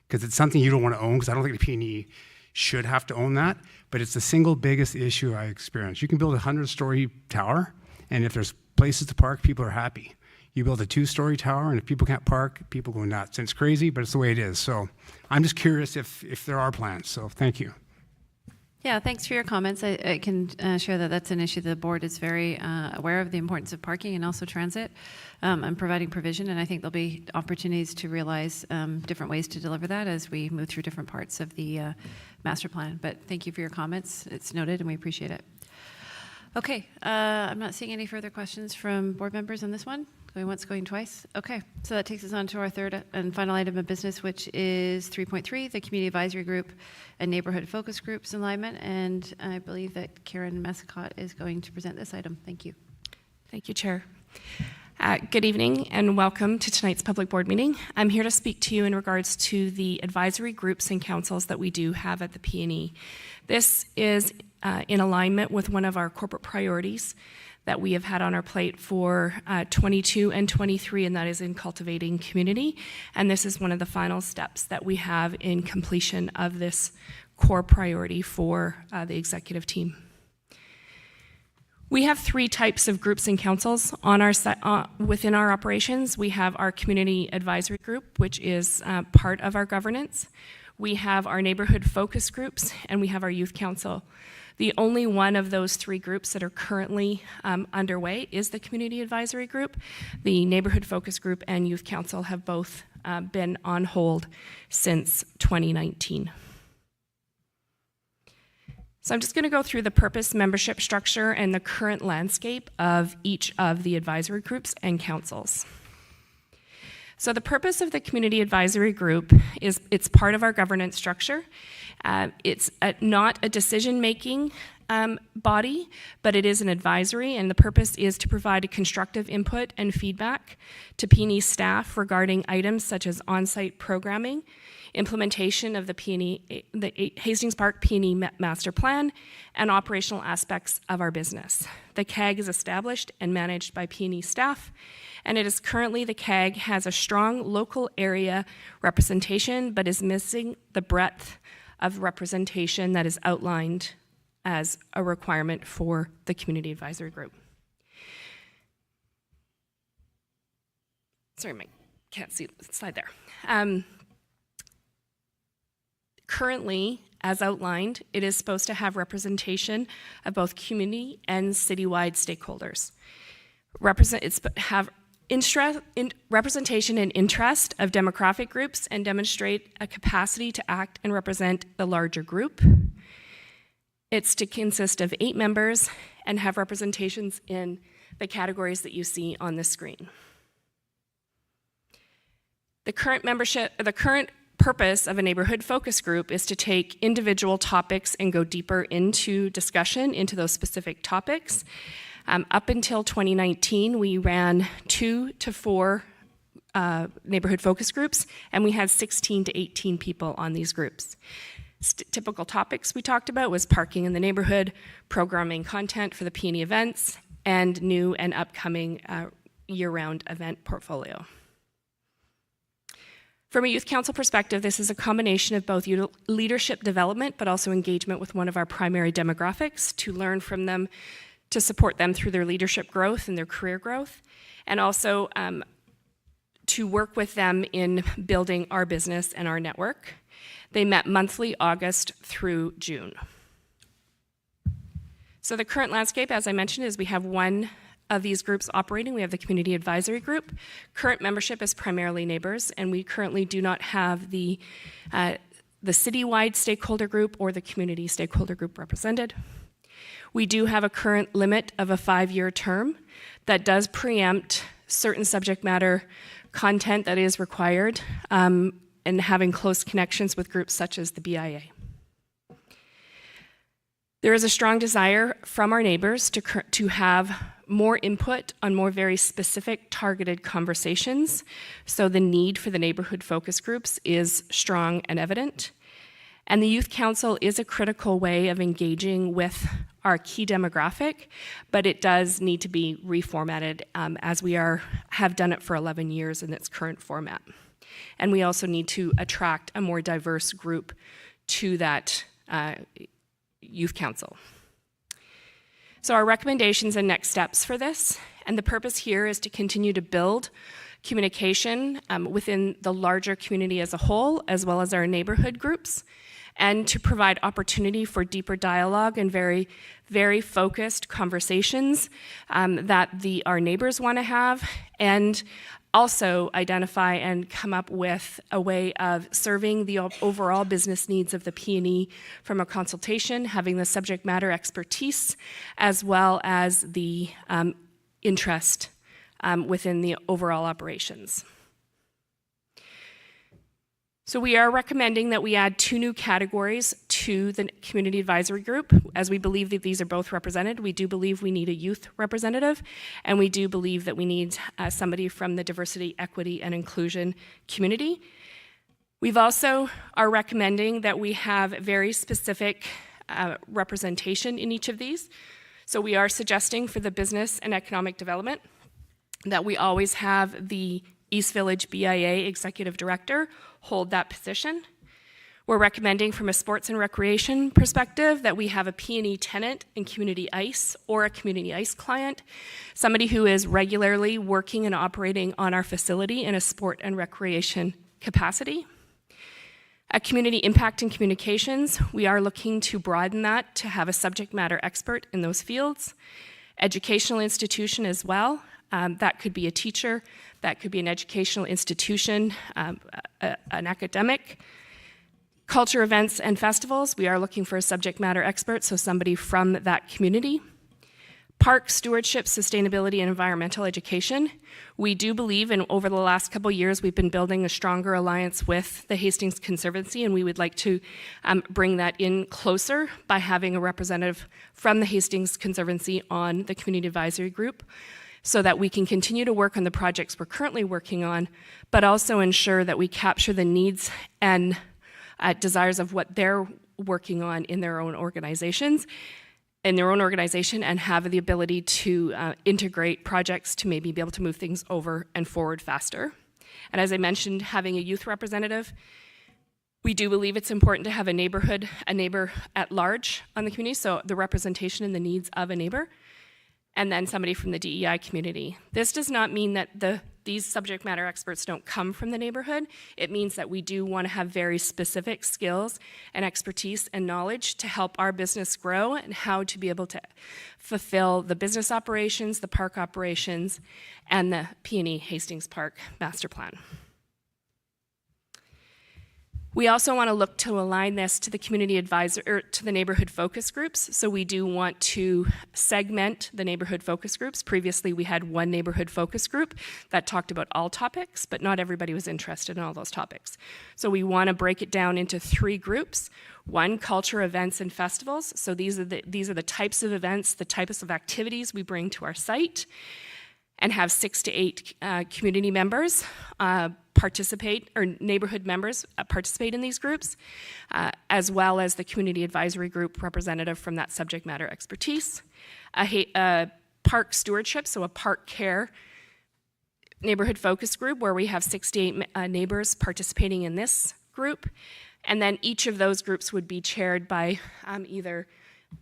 because it's something you don't want to own, because I don't think the PNE should have to own that, but it's the single biggest issue I experience. You can build a 100-story tower, and if there's places to park, people are happy. You build a 2-story tower, and if people can't park, people go nuts. And it's crazy, but it's the way it is. So I'm just curious if there are plans. So thank you. Yeah, thanks for your comments. I can share that that's an issue the board is very aware of, the importance of parking and also transit and providing provision. And I think there'll be opportunities to realize different ways to deliver that as we move through different parts of the master plan. But thank you for your comments. It's noted and we appreciate it. Okay, I'm not seeing any further questions from board members on this one. Going once, going twice. Okay, so that takes us on to our third and final item of business, which is 3.3, the Community Advisory Group and Neighborhood Focus Groups alignment. And I believe that Karen Messicott is going to present this item. Thank you. Thank you, Chair. Good evening and welcome to tonight's public board meeting. I'm here to speak to you in regards to the advisory groups and councils that we do have at the PNE. This is in alignment with one of our corporate priorities that we have had on our plate for 22 and 23, and that is in cultivating community. And this is one of the final steps that we have in completion of this core priority for the executive team. We have 3 types of groups and councils on our within our operations. We have our community advisory group, which is part of our governance. We have our neighborhood focus groups, and we have our youth council. The only one of those 3 groups that are currently underway is the Community Advisory Group. The Neighborhood Focus Group and Youth Council have both been on hold since 2019. So I'm just going to go through the purpose, membership structure, and the current landscape of each of the advisory groups and councils. So the purpose of the Community Advisory Group is it's part of our governance structure. It's not a decision-making body, but it is an advisory, and the purpose is to provide a constructive input and feedback to PNE staff regarding items such as on-site programming, implementation of the Hastings Park PNE Master Plan, and operational aspects of our business. The CAG is established and managed by PNE staff, and it is currently the CAG has a strong local area representation, but is missing the breadth of representation that is outlined as a requirement for the Community Advisory Group. Sorry, Mike, can't see the slide there. Currently, as outlined, it is supposed to have representation of both community and citywide stakeholders. Have representation and interest of demographic groups and demonstrate a capacity to act and represent the larger group. It's to consist of 8 members and have representations in the categories that you see on the screen. The current purpose of a neighborhood focus group is to take individual topics and go deeper into discussion into those specific topics. Up until 2019, we ran 2 to 4 neighborhood focus groups, and we had 16 to 18 people on these groups. Typical topics we talked about was parking in the neighborhood, programming content for the PNE events, and new and upcoming year-round event portfolio. From a youth council perspective, this is a combination of both leadership development, but also engagement with one of our primary demographics to learn from them, to support them through their leadership growth and their career growth, and also to work with them in building our business and our network. They met monthly, August through June. So the current landscape, as I mentioned, is we have one of these groups operating. We have the Community Advisory Group. Current membership is primarily neighbors, and we currently do not have the citywide stakeholder group or the community stakeholder group represented. We do have a current limit of a 5-year term that does preempt certain subject matter content that is required and having close connections with groups such as the BIA. There is a strong desire from our neighbors to have more input on more very specific targeted conversations. So the need for the neighborhood focus groups is strong and evident. And the Youth Council is a critical way of engaging with our key demographic, but it does need to be reformatted as we have done it for 11 years in its current format. And we also need to attract a more diverse group to that Youth Council. So our recommendations and next steps for this, and the purpose here is to continue to build communication within the larger community as a whole, as well as our neighborhood groups, and to provide opportunity for deeper dialogue and very, very focused conversations that our neighbors want to have, and also identify and come up with a way of serving the overall business needs of the PNE from a consultation, having the subject matter expertise, as well as the interest within the overall operations. So we are recommending that we add 2 new categories to the Community Advisory Group, as we believe that these are both represented. We do believe we need a youth representative, and we do believe that we need somebody from the diversity, equity, and inclusion community. We've also are recommending that we have very specific representation in each of these. So we are suggesting for the business and economic development that we always have the East Village BIA Executive Director hold that position. We're recommending from a sports and recreation perspective that we have a PNE tenant in Community Ice or a Community Ice client, somebody who is regularly working and operating on our facility in a sport and recreation capacity. A community impact and communications, we are looking to broaden that to have a subject matter expert in those fields. Educational institution as well. That could be a teacher, that could be an educational institution, an academic. Culture events and festivals, we are looking for a subject matter expert, so somebody from that community. Park stewardship, sustainability, and environmental education. We do believe, and over the last couple years, we've been building a stronger alliance with the Hastings Conservancy, and we would like to bring that in closer by having a representative from the Hastings Conservancy on the Community Advisory Group, so that we can continue to work on the projects we're currently working on, but also ensure that we capture the needs and desires of what they're working on in their own organizations, and have the ability to integrate projects to maybe be able to move things over and forward faster. And as I mentioned, having a youth representative, we do believe it's important to have a neighbor at large on the community, so the representation and the needs of a neighbor, and then somebody from the DEI community. This does not mean that these subject matter experts don't come from the neighborhood. It means that we do want to have very specific skills and expertise and knowledge to help our business grow and how to be able to fulfill the business operations, the park operations, and the PNE Hastings Park Master Plan. We also want to look to align this to the community advisor, or to the neighborhood focus groups. So we do want to segment the neighborhood focus groups. Previously, we had one neighborhood focus group that talked about all topics, but not everybody was interested in all those topics. So we want to break it down into 3 groups. 1, culture, events, and festivals. So these are the types of events, the types of activities we bring to our site, and have 6 to 8 community members participate, or neighborhood members participate in these groups, as well as the community advisory group representative from that subject matter expertise. A park stewardship, so a park care neighborhood focus group where we have 6 to 8 neighbors participating in this group. And then each of those groups would be chaired by either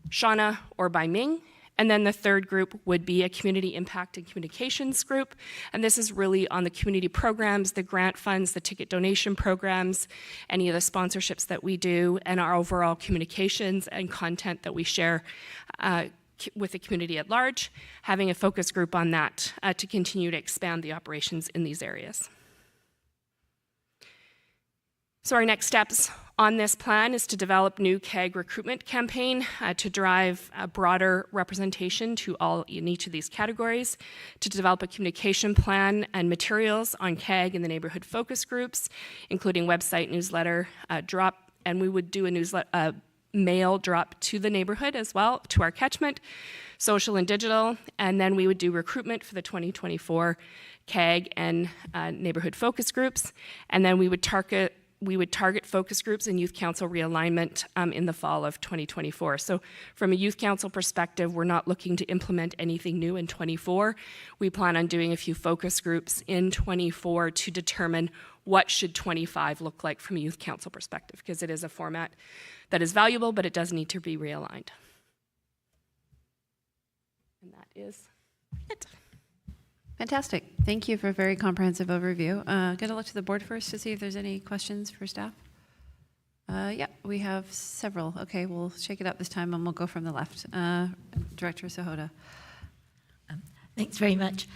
Shauna or by Ming. And then the third group would be a community impact and communications group. And this is really on the community programs, the grant funds, the ticket donation programs, any of the sponsorships that we do, and our overall communications and content that we share with the community at large, having a focus group on that to continue to expand the operations in these areas. So our next steps on this plan is to develop new CAG recruitment campaign to drive a broader representation to all in each of these categories, to develop a communication plan and materials on CAG in the neighborhood focus groups, including website, newsletter, drop, and we would do a mail drop to the neighborhood as well, to our catchment, social and digital, and then we would do recruitment for the 2024 CAG and neighborhood focus groups, and then we would target focus groups and youth council realignment in the fall of 2024. So from a youth council perspective, we're not looking to implement anything new in 24. We plan on doing a few focus groups in 24 to determine what should 25 look like from a youth council perspective, because it is a format that is valuable, but it does need to be realigned. And that is it. Fantastic. Thank you for a very comprehensive overview. Going to look to the board first to see if there's any questions for staff. Yeah, we have several. Okay, we'll shake it up this time and we'll go from the left. Director Sahota. Thanks very much.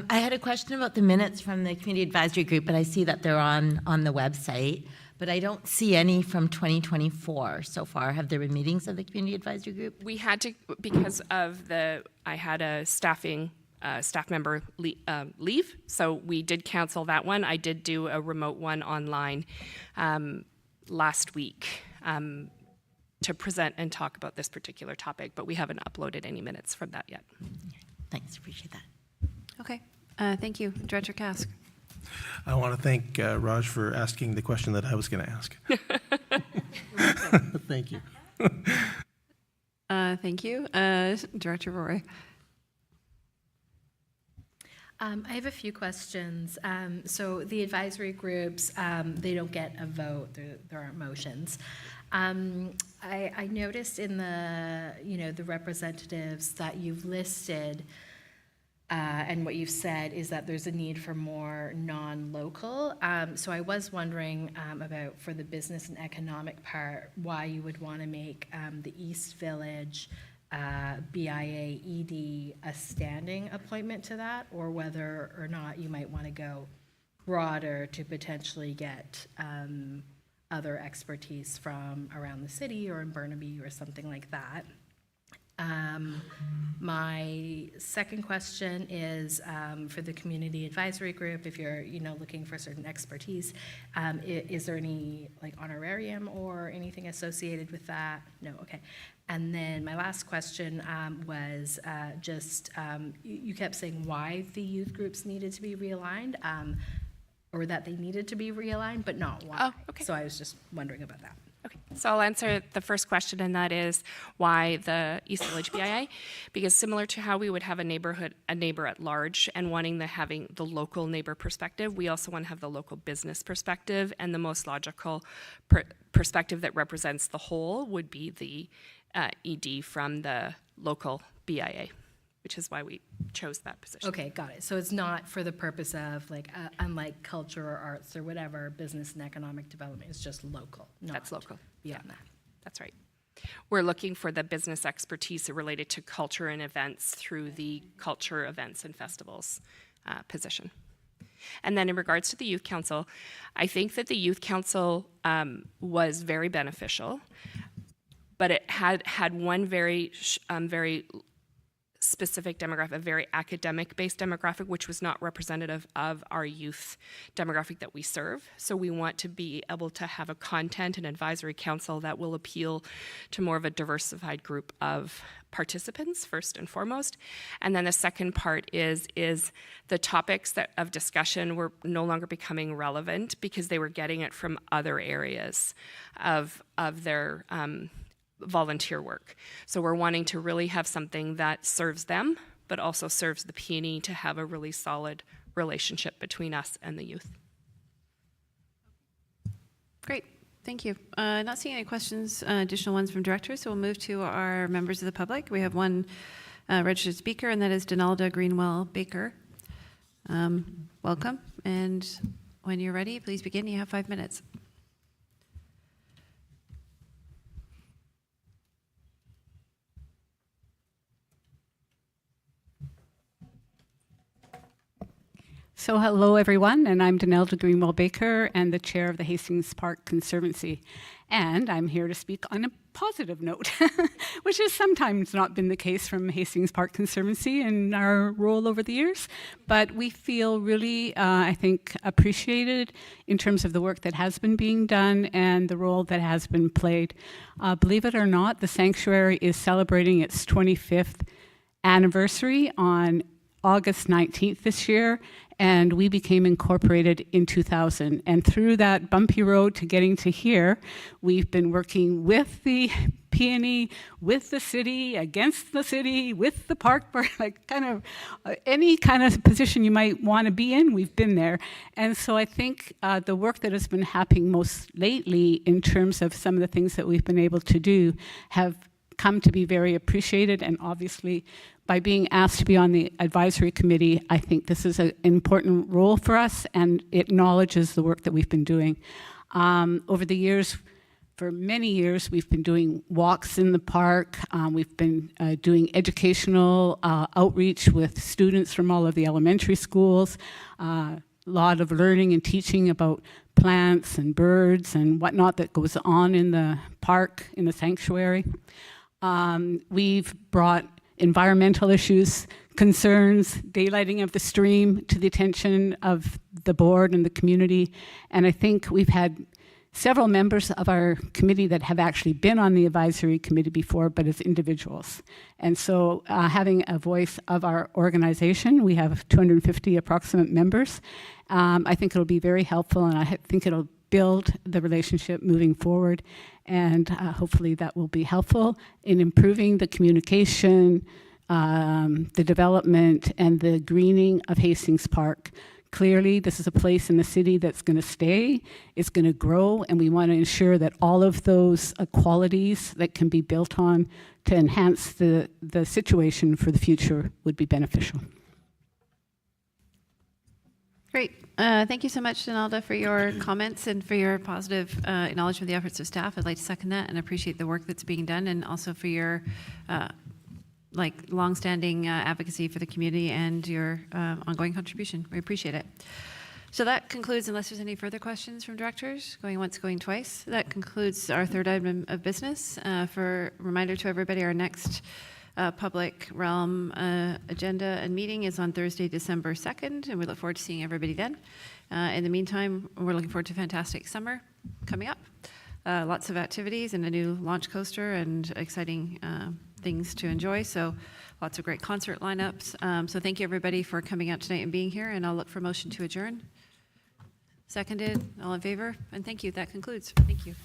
I had a question about the minutes from the Community Advisory Group, but I see that they're on the website, but I don't see any from 2024 so far. Have there been meetings of the Community Advisory Group? We had to, because of I had a staff member leave, so we did cancel that one. I did do a remote one online last week to present and talk about this particular topic, but we haven't uploaded any minutes from that yet. Thanks, appreciate that. Okay, thank you. Director Kask. I want to thank Raj for asking the question that I was going to ask. Thank you. Thank you. Director Roy. I have a few questions. So the advisory groups, they don't get a vote. There aren't motions. I noticed in the representatives that you've listed, and what you've said is that there's a need for more non-local. So I was wondering about, for the business and economic part, why you would want to make the East Village BIA ED a standing appointment to that, or whether or not you might want to go broader to potentially get other expertise from around the city or in Burnaby or something like that. My second question is for the community advisory group, if you're looking for certain expertise, is there any honorarium or anything associated with that? No, okay. And then my last question was just you kept saying why the youth groups needed to be realigned, or that they needed to be realigned, but not why. Oh, okay. So I was just wondering about that. Okay, so I'll answer the first question, and that is why the East Village BIA, because similar to how we would have a neighbor at large and wanting having the local neighbor perspective, we also want to have the local business perspective, and the most logical perspective that represents the whole would be the ED from the local BIA, which is why we chose that position. Okay, got it. So it's not for the purpose of unlike culture or arts or whatever, business and economic development. It's just local. That's local. Beyond that. That's right. We're looking for the business expertise related to culture and events through the culture events and festivals position. And then in regards to the Youth Council, I think that the Youth Council was very beneficial, but it had one very specific demographic, a very academic-based demographic, which was not representative of our youth demographic that we serve. So we want to be able to have a content and advisory council that will appeal to more of a diversified group of participants, first and foremost. And then the second part is the topics of discussion were no longer becoming relevant because they were getting it from other areas of their volunteer work. So we're wanting to really have something that serves them, but also serves the PNE to have a really solid relationship between us and the youth. Great, thank you. Not seeing any questions, additional ones from directors, so we'll move to our members of the public. We have one registered speaker, and that is Donalda Greenwell Baker. Welcome, and when you're ready, please begin. You have 5 minutes. So hello everyone, and I'm Danelda Greenwell Baker and the chair of the Hastings Park Conservancy. And I'm here to speak on a positive note, which has sometimes not been the case from Hastings Park Conservancy in our role over the years. But we feel really, I think, appreciated in terms of the work that has been being done and the role that has been played. Believe it or not, the sanctuary is celebrating its 25th anniversary on August 19th this year, and we became incorporated in 2000. And through that bumpy road to getting to here, we've been working with the PNE, with the city, against the city, with the park board, like kind of any kind of position you might want to be in, we've been there. And so I think the work that has been happening most lately in terms of some of the things that we've been able to do have come to be very appreciated, and obviously by being asked to be on the advisory committee, I think this is an important role for us, and it acknowledges the work that we've been doing. Over the years, for many years, we've been doing walks in the park. We've been doing educational outreach with students from all of the elementary schools, a lot of learning and teaching about plants and birds and whatnot that goes on in the park, in the sanctuary. We've brought environmental issues, concerns, daylighting of the stream to the attention of the board and the community. And I think we've had several members of our committee that have actually been on the advisory committee before, but as individuals. And so having a voice of our organization, we have 250 approximate members. I think it'll be very helpful, and I think it'll build the relationship moving forward, and hopefully that will be helpful in improving the communication, the development, and the greening of Hastings Park. Clearly, this is a place in the city that's going to stay, it's going to grow, and we want to ensure that all of those qualities that can be built on to enhance the situation for the future would be beneficial. Great. Thank you so much, Donalda, for your comments and for your positive acknowledgement of the efforts of staff. I'd like to second that and appreciate the work that's being done, and also for your longstanding advocacy for the community and your ongoing contribution. We appreciate it. So that concludes, unless there's any further questions from directors, going once, going twice, that concludes our third item of business. For a reminder to everybody, our next public realm agenda and meeting is on Thursday, December 2nd, and we look forward to seeing everybody then. In the meantime, we're looking forward to a fantastic summer coming up. Lots of activities and a new launch coaster and exciting things to enjoy. So lots of great concert lineups. So thank you everybody for coming out tonight and being here, and I'll look for a motion to adjourn. Seconded, all in favor? And thank you, that concludes. Thank you.